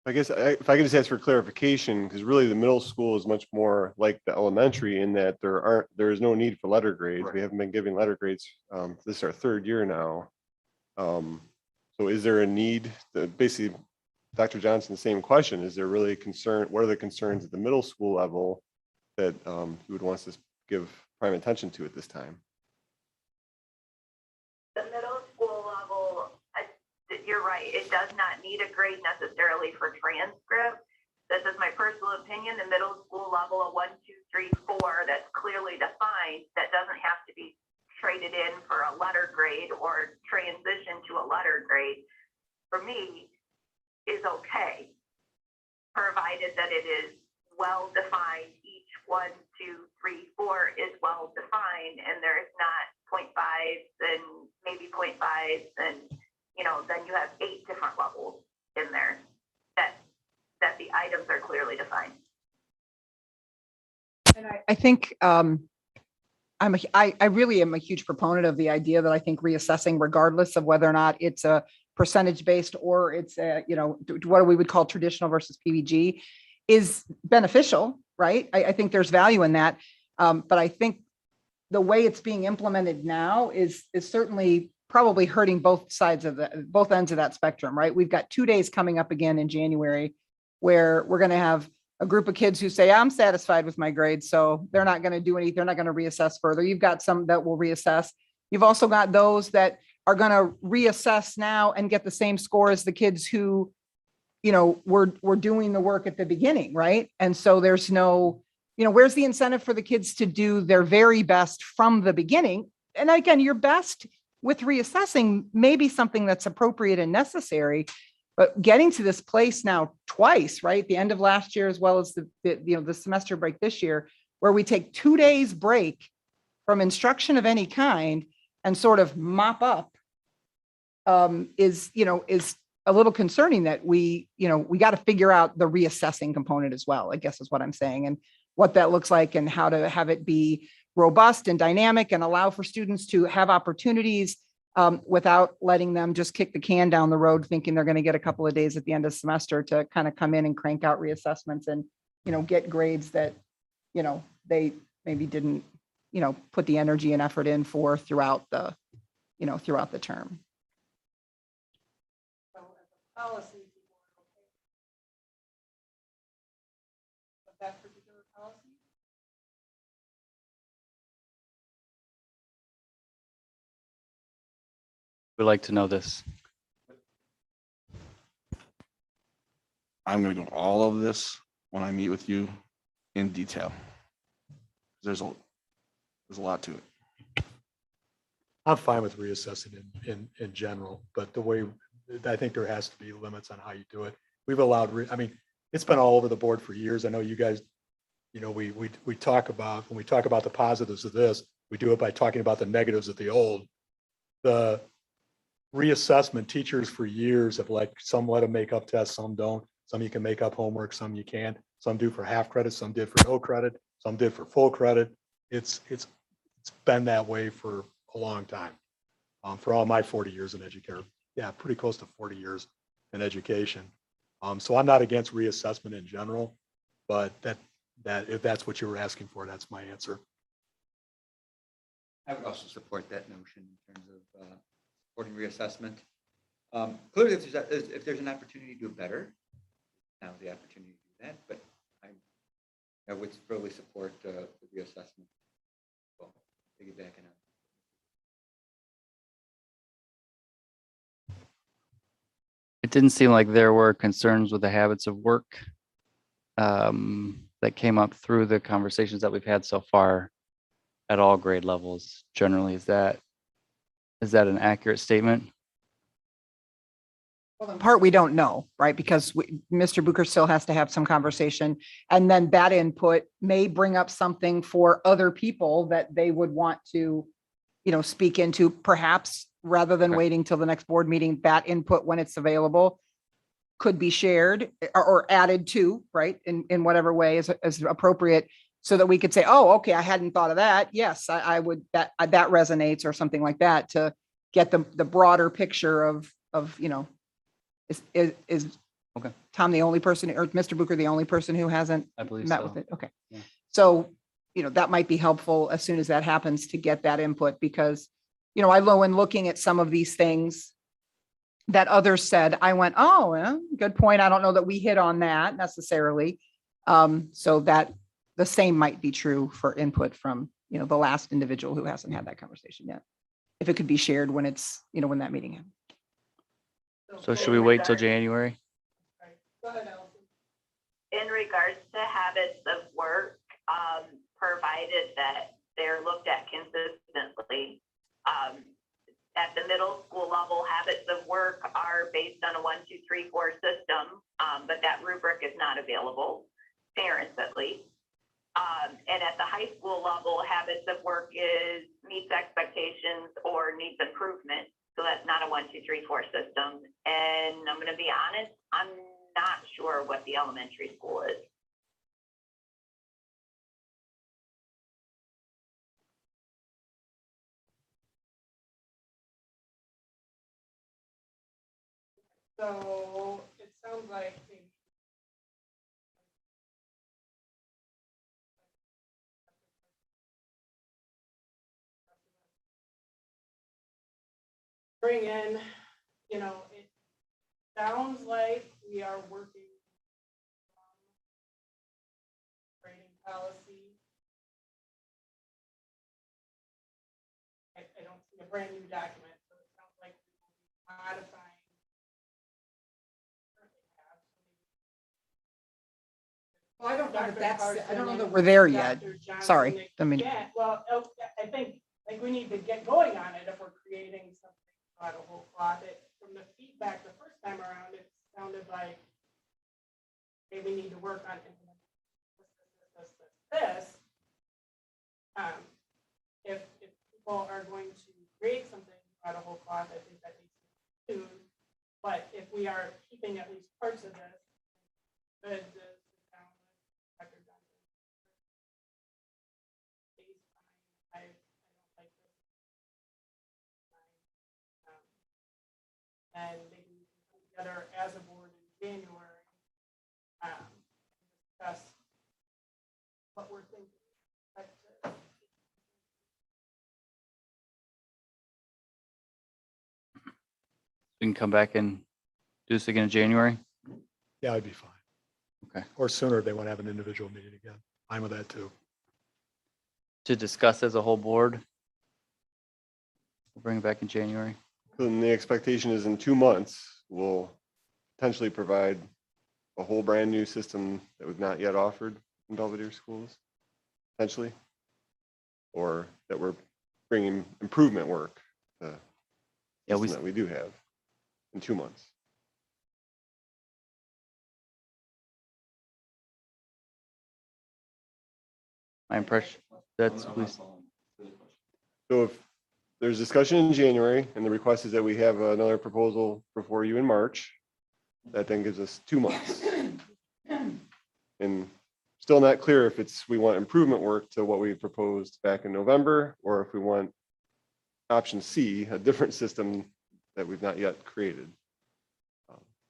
I guess if I could just ask for clarification, because really the middle school is much more like the elementary in that there is no need for letter grades. Right. We haven't been giving letter grades. This is our third year now. So is there a need basically, Dr. Johnson, the same question, is there really a concern? What are the concerns at the middle school level that you would want us to give prime attention to at this time? The middle school level, you're right, it does not need a grade necessarily for transcript. This is my personal opinion. The middle school level of 1, 2, 3, 4, that's clearly defined, that doesn't have to be traded in for a letter grade or transition to a letter grade, for me, is okay, provided that it is well defined. Each 1, 2, 3, 4 is well defined, and there's not 0.5s and maybe 0.5s, and then you have 8 different levels in there that the items are clearly defined. And I think I really am a huge proponent of the idea that I think reassessing, regardless of whether or not it's a percentage based or it's what we would call traditional versus PVG, is beneficial, right? I think there's value in that. But I think the way it's being implemented now is certainly probably hurting both ends of that spectrum, right? We've got 2 days coming up again in January where we're going to have a group of kids who say, I'm satisfied with my grades, so they're not going to do anything. They're not going to reassess further. You've got some that will reassess. You've also got those that are going to reassess now and get the same score as the kids who, were doing the work at the beginning, right? And so there's no, where's the incentive for the kids to do their very best from the beginning? And again, your best with reassessing may be something that's appropriate and necessary, but getting to this place now twice, right? The end of last year, as well as the semester break this year, where we take 2 days break from instruction of any kind and sort of mop up, is a little concerning. That we got to figure out the reassessing component as well, I guess is what I'm saying, and what that looks like and how to have it be robust and dynamic and allow for students to have opportunities without letting them just kick the can down the road, thinking they're going to get a couple of days at the end of the semester to kind of come in and crank out reassessments and, get grades that, they maybe didn't, put the energy and effort in for throughout the term. Policy. That particular policy? we'd like to know this. I'm going to go all of this when I meet with you in detail. There's a lot to it. I'm fine with reassessing in general, but the way, I think there has to be limits on how you do it. We've allowed, it's been all over the board for years. I know you guys, we talk about, when we talk about the positives of this, we do it by talking about the negatives of the old. The reassessment, teachers for years have some let them make up tests, some don't. Some you can make up homework, some you can't. Some do for half credit, some did for no credit, some did for full credit. It's been that way for a long time. For all my 40 years in education, pretty close to 40 years in education. So I'm not against reassessment in general, but that if that's what you were asking for, that's my answer. I would also support that notion in terms of supporting reassessment. Clearly, if there's an opportunity to do it better, now's the opportunity to do that, but I would probably support the reassessment. Well, piggybacking on. It didn't seem like there were concerns with the habits of work that came up through the conversations that we've had so far at all grade levels. Generally, is that an accurate statement? Well, in part, we don't know, right? Because Mr. Booker still has to have some conversation. And then that input may bring up something for other people that they would want to, speak into, perhaps rather than Okay. waiting till the next board meeting. That input, when it's available, could be shared or added to, right? In whatever way is appropriate, so that we could say, oh, okay, I hadn't thought of that. Yes, I would, that resonates, or something like that, to get the broader picture of, is Okay. Tom the only person, or Mr. Booker the only person who hasn't I believe met so. with it? Okay. Yeah. So, that might be helpful as soon as that happens, to get that input, because, I know in looking at some of these things that others said, I went, oh, well, good point. I don't know that we hit on that necessarily. So that the same might be true for input from, the last individual who hasn't had that conversation yet. If it could be shared when it's, when that meeting happens. So should we wait till January? Go ahead, Allison. In regards to habits of work, provided that they're looked at consistently, at the middle school level, habits of work are based on a 1, 2, 3, 4 system, but that rubric is not available, parents at least. And at the high school level, habits of work is meets expectations or needs improvement. So that's not a 1, 2, 3, 4 system. And I'm going to be honest, I'm not sure what the elementary school is. So it sounds like maybe bring in, it sounds like we are working on grading policy. I don't see a brand new document, so it sounds like we will be modifying. Well, I don't know Dr. that Carson I don't know that and we're there yet. Dr. Johnson, Sorry. I mean, yeah, well, I think we need to get going on it if we're creating something out of whole cloth. From the feedback the first time around, it sounded like, hey, we need to work on implementing this. If people are going to create something out of whole cloth, I think that needs to be soon. But if we are keeping at least parts of this, good. And maybe we can come together as a board in January, discuss what we're thinking. We can come back and do this again in January? Yeah, I'd be fine. Okay. Or sooner if they want to have an individual meeting again. I'm with that too. To discuss as a whole board? We'll bring it back in January. Then the expectation is in 2 months, we'll potentially provide a whole brand new system that was not yet offered in Belvedere schools, potentially. Or that we're bringing improvement work, the system that we do have in 2 months. My impression, that's, So if there's discussion in January and the request is that we have another proposal before you in March, that then gives us 2 months. And still not clear if we want improvement work to what we proposed back in November, or if we want option C, a different system that we've not yet created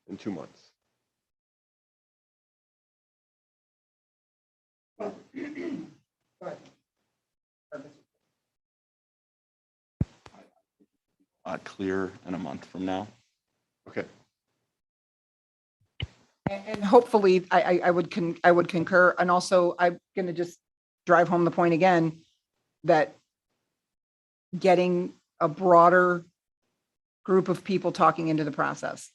in 2 months. Clear in a month from now. Okay. And hopefully, I would concur. And also, I'm going to just drive home the point again, that getting a broader group of people talking into the process.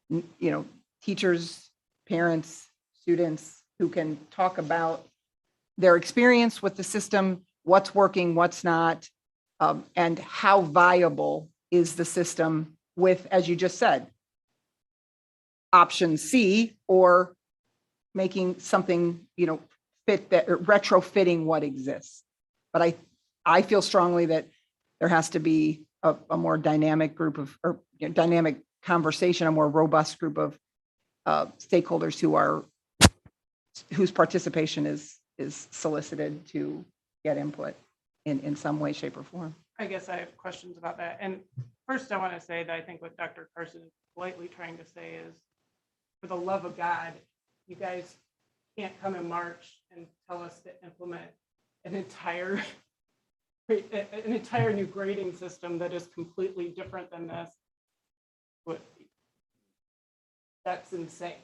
You know, teachers, parents, students who can talk about their experience with the system, what's working, what's not, and how viable is the system with, as you just said, option C, or making something, fit that, or retrofitting what exists. But I feel strongly that there has to be a more dynamic group of, or dynamic conversation, a more robust group of stakeholders whose participation is solicited to get input in some way, shape, or form. I guess I have questions about that. And first, I want to say that I think what Dr. Carson is politely trying to say is, for the love of God, you guys can't come in March and tell us to implement an entire new grading system that is completely different than this. That's insane.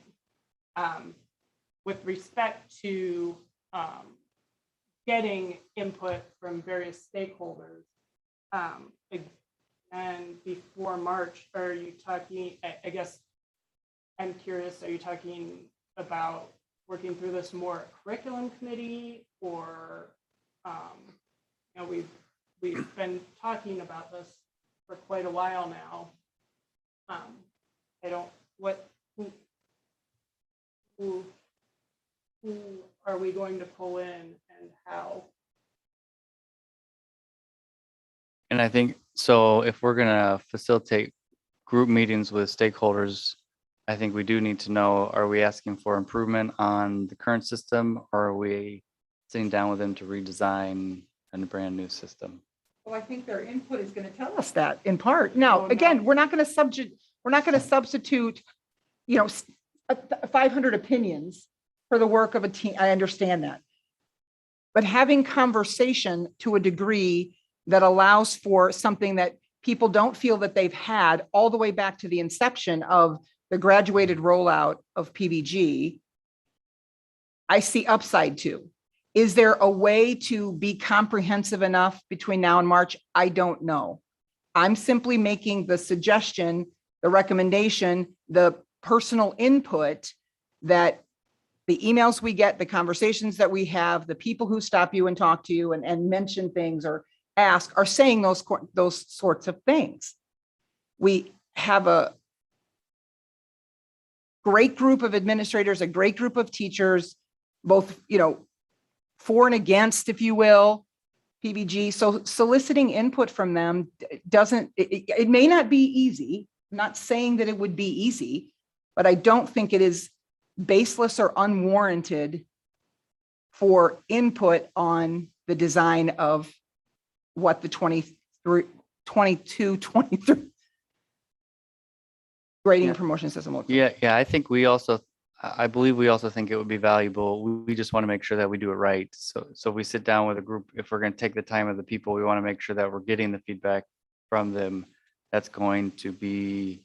With respect to getting input from various stakeholders, and before March, are you talking, I guess, I'm curious, are you talking about working through this more at curriculum committee, or, we've been talking about this for quite a while now. Who are we going to pull in and how? And I think, so if we're gonna facilitate group meetings with stakeholders, I think we do need to know, are we asking for improvement on the current system, or are we sitting down with them to redesign a brand new system? Well, I think their input is going to tell us that in part. Now, again, we're not going to substitute, 500 opinions for the work of a team. I understand that. But having conversation to a degree that allows for something that people don't feel that they've had all the way back to the inception of the graduated rollout of PVG, I see upside to. Is there a way to be comprehensive enough between now and March? I don't know. I'm simply making the suggestion, the recommendation, the personal input that the emails we get, the conversations that we have, the people who stop you and talk to you and mention things or ask are saying those sorts of things. We have a great group of administrators, a great group of teachers, both, for and against, if you will, PVG. So soliciting input from them it may not be easy. I'm not saying that it would be easy, but I don't think it is baseless or unwarranted for input on the design of what the 22, 23 grading promotion system looks like. Yeah, I believe we also think it would be valuable. We just want to make sure that we do it right. So we sit down with a group, if we're going to take the time of the people, we want to make sure that we're getting the feedback from them that's going to be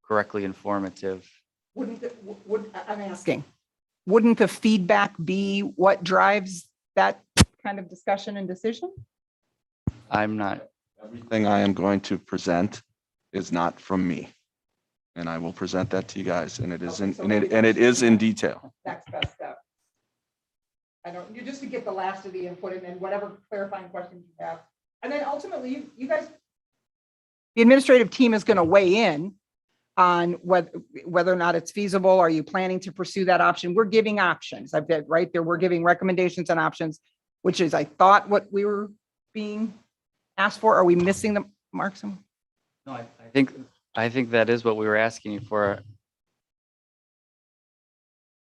correctly informative. I'm asking, wouldn't the feedback be what drives that kind of discussion and decision? I'm not. Everything I am going to present is not from me. And I will present that to you guys, and it is in detail. Next best step. You just to get the last of the input and then whatever clarifying questions you have. And then ultimately you guys, the administrative team is going to weigh in on whether or not it's feasible. Are you planning to pursue that option? We're giving options. I've been right there. We're giving recommendations and options, which is, I thought, what we were being asked for. Are we missing the mark? No, I think that is what we were asking you for.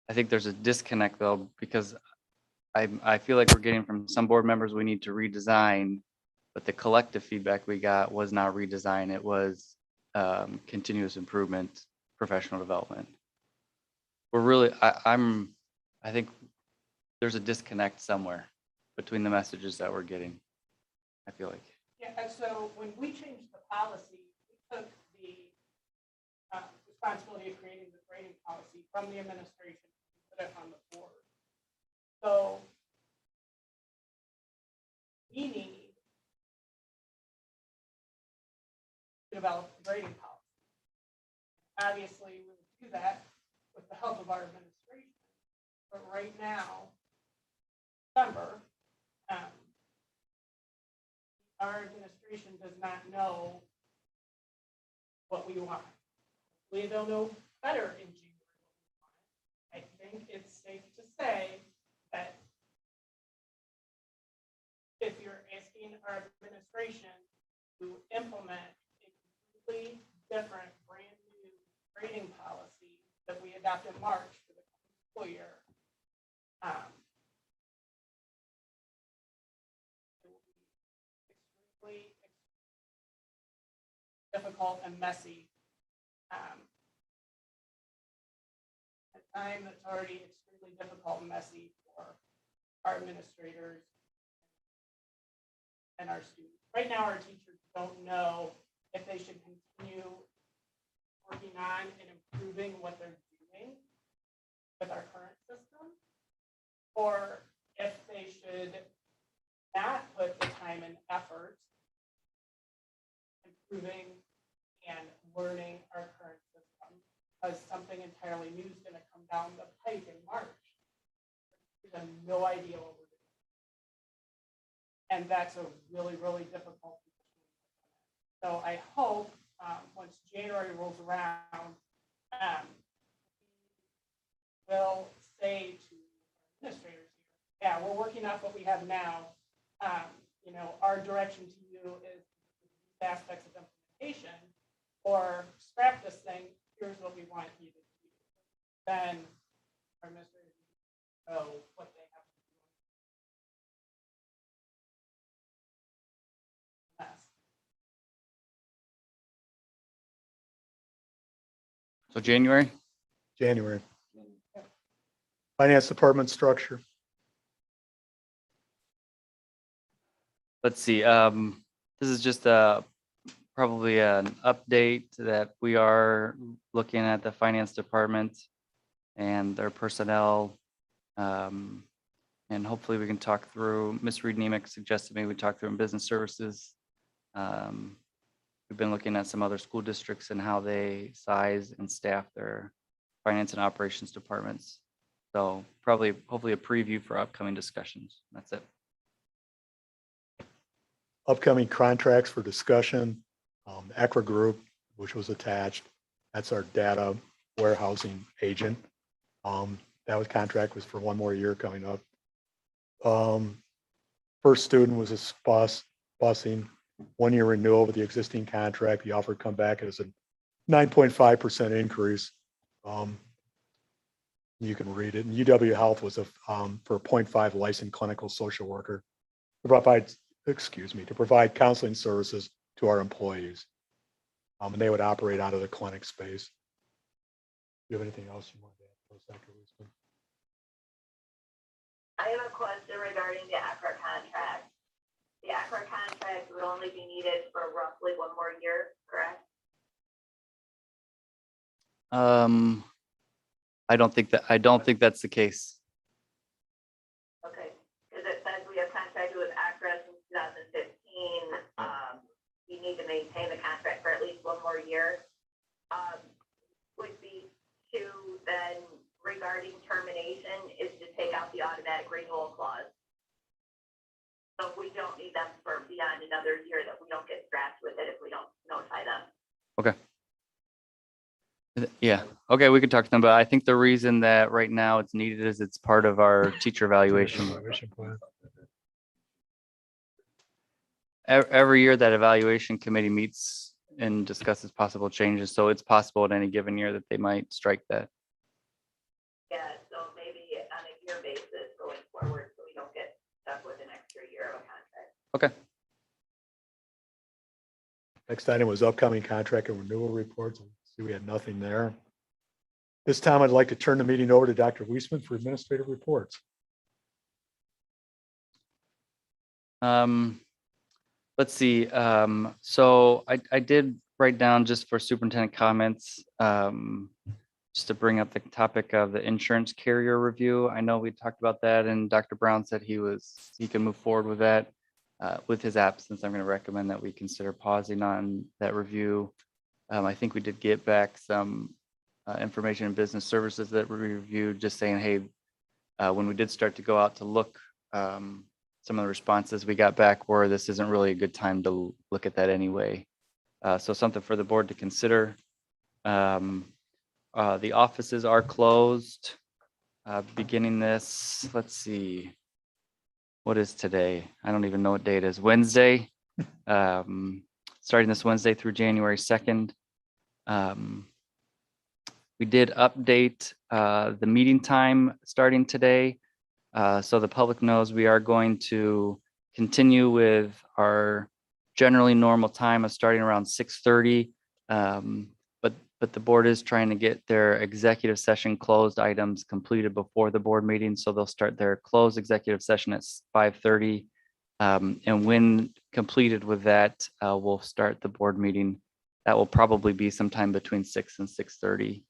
I think there's a disconnect though, because I feel like we're getting from some board members, we need to redesign, but the collective feedback we got was not redesign. It was continuous improvement, professional development. We're really, I think there's a disconnect somewhere between the messages that we're getting. I feel like. Yeah, and so when we changed the policy, we took the responsibility of creating the grading policy from the administration and put it on the board. So we need to develop the grading policy. Obviously, we would do that with the help of our administration. But right now, December, our administration does not know what we want. They'll know better in January what we want. I think it's safe to say that if you're asking our administration to implement a completely different, brand new grading policy that we adopt in March for the school year, extremely difficult and messy. At time that's already extremely difficult and messy for our administrators and our students. Right now, our teachers don't know if they should continue working on and improving what they're doing with our current system, or if they should not put the time and effort improving and learning our current system, because something entirely new is going to come down the pike in March. We have no idea what we're doing. And that's a really, really difficult position. So I hope once January rolls around, we'll say to administrators here, yeah, we're working off what we have now. You know, our direction to you is aspects of implementation, or scrap this thing. Here's what we want you to do. Then our administrators know what they have to do. Yes. So January? January. Finance department structure. Let's see. This is just probably an update that we are looking at the finance department and their personnel. And hopefully we can talk through, Ms. Reed Nemick suggested maybe we talk through in business services. We've been looking at some other school districts and how they size and staff their finance and operations departments. So probably, hopefully a preview for upcoming discussions. That's it. Upcoming contracts for discussion, ECRA Group, which was attached. That's our data warehousing agent. That contract was for one more year coming up. First student was a busing, 1 year renewal with the existing contract. The offer come back as a 9.5% increase. You can read it. And UW Health was for a 0.5 licensed clinical social worker to provide counseling services to our employees. And they would operate out of the clinic space. Do you have anything else you want to add, Dr. Wiseman? I have a question regarding the ACRA contract. The ACRA contract would only be needed for roughly 1 more year, correct? I don't think that's the case. Okay, because it says we have contracted with ACRA since 2015. You need to maintain the contract for at least 1 more year. Would be to then regarding termination is to take out the automatic renewal clause. So we don't need them for beyond another year, that we don't get scratched with it if we don't notify them. Okay. Yeah. Okay. We could talk to them, but I think the reason that right now it's needed is it's part of our teacher evaluation. Plan. Every year that evaluation committee meets and discusses possible changes. So it's possible at any given year that they might strike that. Yeah, so maybe on a year basis going forward, so we don't get stuck with an extra year of a contract. Okay. Next item was upcoming contract and renewal reports. See, we had nothing there. This time I'd like to turn the meeting over to Dr. Wiseman for administrative reports. Let's see. So I did write down just for superintendent comments, just to bring up the topic of the insurance carrier review. I know we talked about that and Dr. Brown said he can move forward with that. With his absence, I'm going to recommend that we consider pausing on that review. I think we did get back some information in business services that we reviewed, just saying, hey, when we did start to go out to look, some of the responses we got back were this isn't really a good time to look at that anyway. So something for the board to consider. The offices are closed beginning this, let's see, what is today? I don't even know what day it is. Wednesday. Starting this Wednesday through January 2nd. We did update the meeting time starting today. So the public knows we are going to continue with our generally normal time of starting around 6:30. But the board is trying to get their executive session closed items completed before the board meeting. So they'll start their closed executive session at 5:30. And when completed with that, we'll start the board meeting. That will probably be sometime between 6 and 6:30.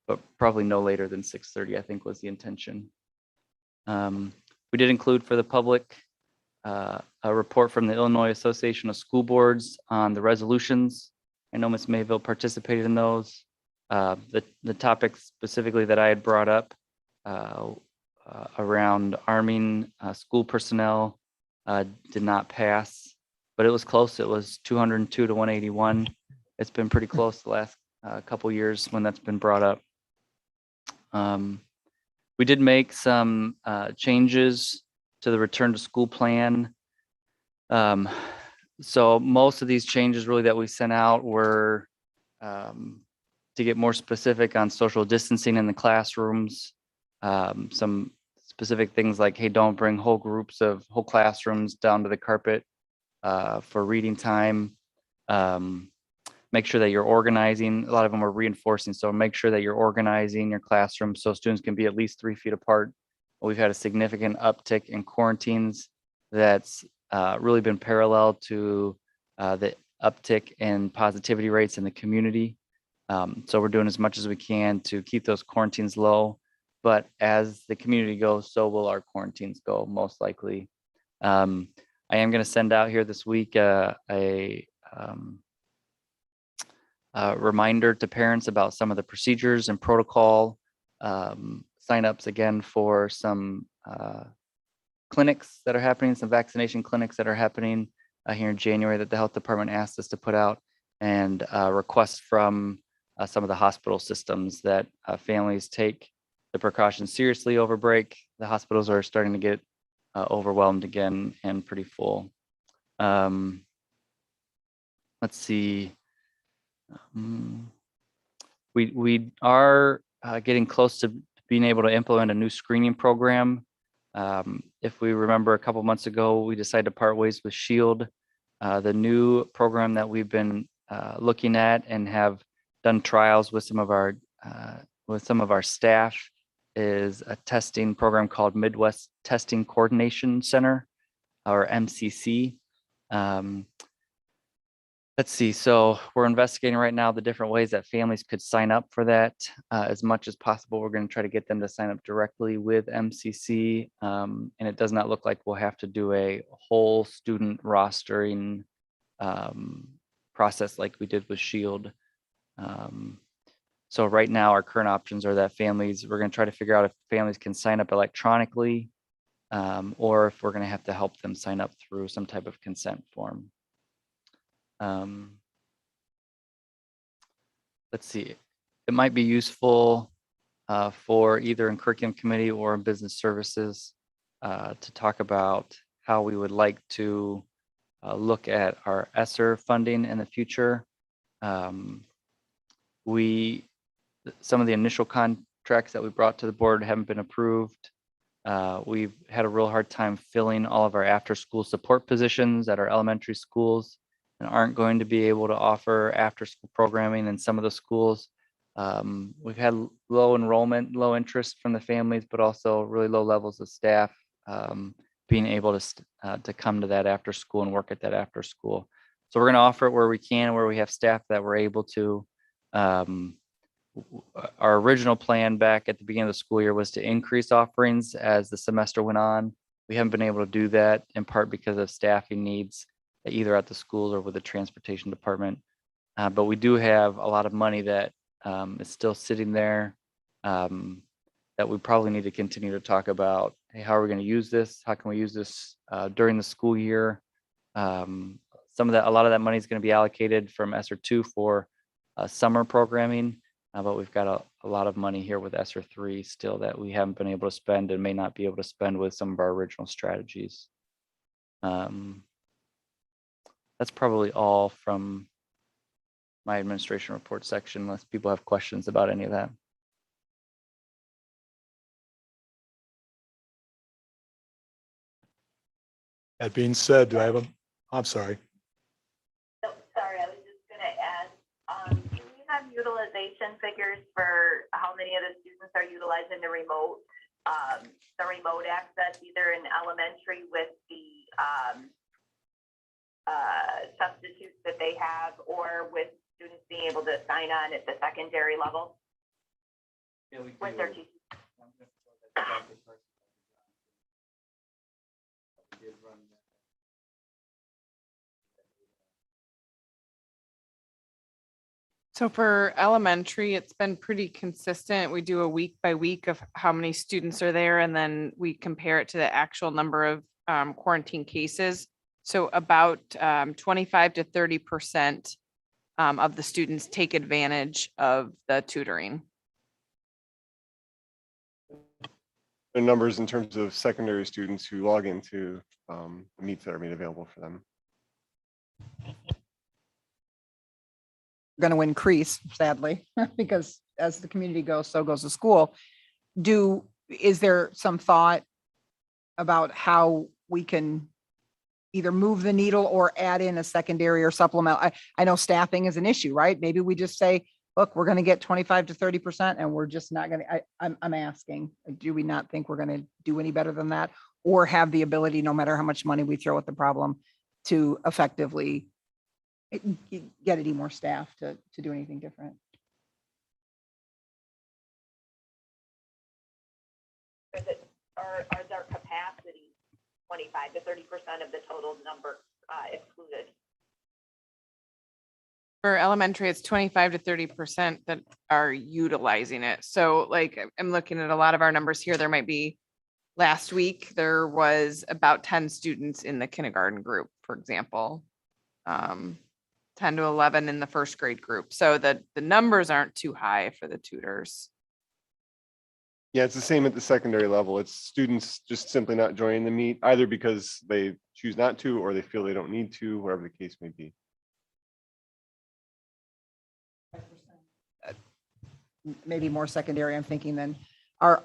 But probably no later than 6:30, I think was the intention. We did include for the public a report from the Illinois Association of School Boards on the resolutions. I know Ms. Mayville participated in those. The topic specifically that I had brought up around arming school personnel did not pass, but it was close. It was 202 to 181. It's been pretty close the last couple years when that's been brought up. We did make some changes to the return to school plan. So most of these changes really that we sent out were to get more specific on social distancing in the classrooms. Some specific things like, hey, don't bring whole groups of whole classrooms down to the carpet for reading time. Make sure that you're organizing. A lot of them are reinforcing. So make sure that you're organizing your classroom so students can be at least 3 feet apart. We've had a significant uptick in quarantines that's really been parallel to the uptick in positivity rates in the community. So we're doing as much as we can to keep those quarantines low. But as the community goes, so will our quarantines go, most likely. I am going to send out here this week a reminder to parents about some of the procedures and protocol signups again for some clinics that are happening, some vaccination clinics that are happening here in January that the health department asked us to put out, and requests from some of the hospital systems that families take the precautions seriously over break. The hospitals are starting to get overwhelmed again and pretty full. Let's see. We are getting close to being able to implement a new screening program. If we remember a couple months ago, we decided to part ways with SHIELD. The new program that we've been looking at and have done trials with some of our staff is a testing program called Midwest Testing Coordination Center, or MCC. Let's see, so we're investigating right now the different ways that families could sign up for that. As much as possible, we're going to try to get them to sign up directly with MCC. And it does not look like we'll have to do a whole student rostering process like we did with SHIELD. So right now, our current options are that we're going to try to figure out if families can sign up electronically, or if we're going to have to help them sign up through some type of consent form. Let's see, it might be useful for either in curriculum committee or in business services to talk about how we would like to look at our ESSER funding in the future. Some of the initial contracts that we brought to the board haven't been approved. We've had a real hard time filling all of our after-school support positions at our elementary schools, and aren't going to be able to offer after-school programming in some of the schools. We've had low enrollment, low interest from the families, but also really low levels of staff being able to come to that after school and work at that after school. So we're going to offer it where we can, where we have staff that we're able to. Our original plan back at the beginning of the school year was to increase offerings as the semester went on. We haven't been able to do that in part because of staffing needs, either at the schools or with the transportation department. But we do have a lot of money that is still sitting there that we probably need to continue to talk about. Hey, how are we going to use this? How can we use this during the school year? A lot of that money is going to be allocated from ESSER 2 for summer programming, but we've got a lot of money here with ESSER 3 still that we haven't been able to spend and may not be able to spend with some of our original strategies. That's probably all from my administration report section, unless people have questions about any of that. That being said, do I have I'm sorry. No, sorry, I was just gonna ask, do we have utilization figures for how many of the students are utilizing the remote access, either in elementary with the substitutes that they have, or with students being able to sign on at the secondary level? Yeah, we with their teachers? So for elementary, it's been pretty consistent. We do a week by week of how many students are there, and then we compare it to the actual number of quarantine cases. So about 25 to 30% of the students take advantage of the tutoring. The numbers in terms of secondary students who log into the meets that are made available for them. Going to increase, sadly, because as the community goes, so goes the school. Is there some thought about how we can either move the needle or add in a secondary or supplement? I know staffing is an issue, right? Maybe we just say, look, we're going to get 25 to 30% and we're just not going to, I'm asking, do we not think we're going to do any better than that? Or have the ability, no matter how much money we throw at the problem, to effectively get any more staff to do anything different? Are their capacity 25 to 30% of the total number excluded? For elementary, it's 25 to 30% that are utilizing it. So like, I'm looking at a lot of our numbers here. There might be, last week, there was about 10 students in the kindergarten group, for example. 10 to 11 in the first grade group. So the numbers aren't too high for the tutors. Yeah, it's the same at the secondary level. It's students just simply not joining the meet, either because they choose not to or they feel they don't need to, whatever the case may be. Maybe more secondary, I'm thinking then. Are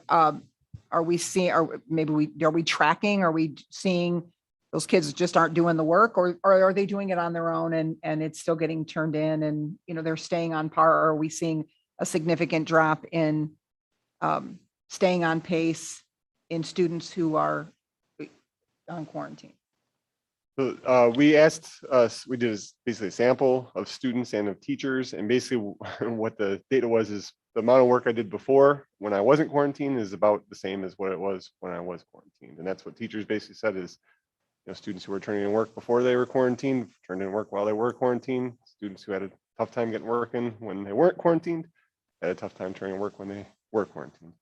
we seeing, are we tracking? Are we seeing those kids just aren't doing the work, or are they doing it on their own and it's still getting turned in and, they're staying on par? Or are we seeing a significant drop in staying on pace in students who are on quarantine? So we did basically a sample of students and of teachers, and basically what the data was is the amount of work I did before when I wasn't quarantined is about the same as what it was when I was quarantined. And that's what teachers basically said is, students who were turning in work before they were quarantined, turned in work while they were quarantined. Students who had a tough time getting work in when they weren't quarantined, had a tough time turning in work when they were quarantined.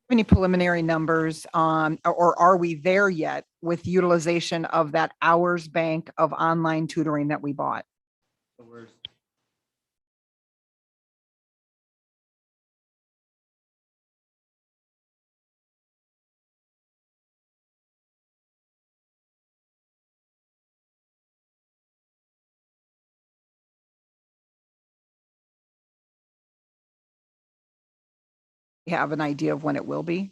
Any preliminary numbers on, or are we there yet with utilization of that hours bank of online tutoring that we bought? Have an idea of when it will be?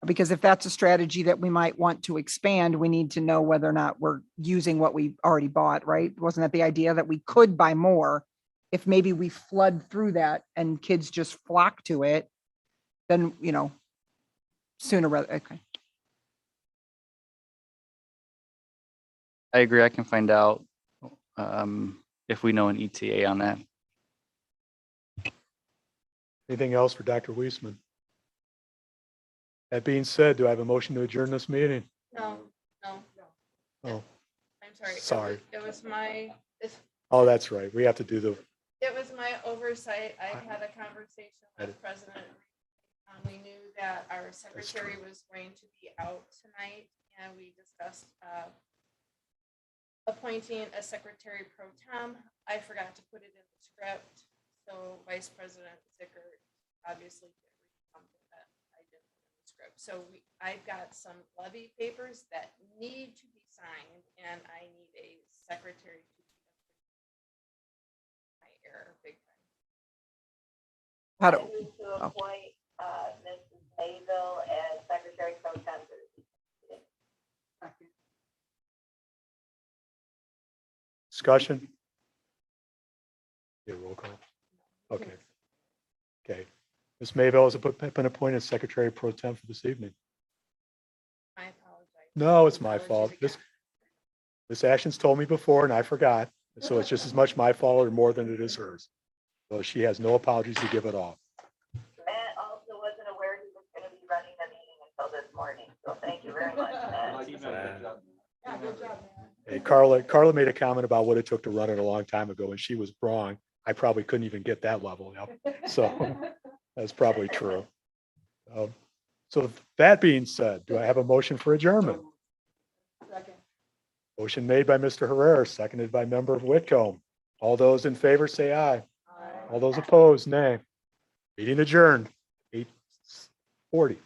Because if that's a strategy that we might want to expand, we need to know whether or not we're using what we've already bought, right? Wasn't that the idea that we could buy more if maybe we flood through that and kids just flock to it, then, sooner rather, okay. I agree. I can find out if we know an ETA on that. Anything else for Dr. Weisman? That being said, do I have a motion to adjourn this meeting? No. Oh, I'm sorry. Sorry. It was my, oh, that's right. We have to do the, it was my oversight. I had a conversation with President. We knew that our secretary was going to be out tonight, and we discussed appointing a secretary pro tem. I forgot to put it in the script, so Vice President Zickert obviously did read something that I didn't put in the script. So I've got some levy papers that need to be signed, and I need a secretary to be my error big time. How I do, move to appoint Mrs. Mayville as Secretary Pro Tem. discussion? Yeah, roll call. Okay. Okay. Ms. Mayville has been appointed Secretary Pro Tem for this evening. I apologize. No, it's my fault. Apologies This action's told me before and I forgot. So it's just as much my fault or more than it is hers. So she has no apologies to give at all. Matt also wasn't aware he was going to be running the meeting until this morning, so thank you very much, Matt. Yeah, good job, man. Hey, Carla made a comment about what it took to run it a long time ago and she was wrong. I probably couldn't even get that level. Yep. So that's probably true. So that being said, do I have a motion for adjournment? Second. Motion made by Mr. Herrera, seconded by member Whitcomb. All those in favor say aye. All those opposed, nay. Meeting adjourned, 8:40.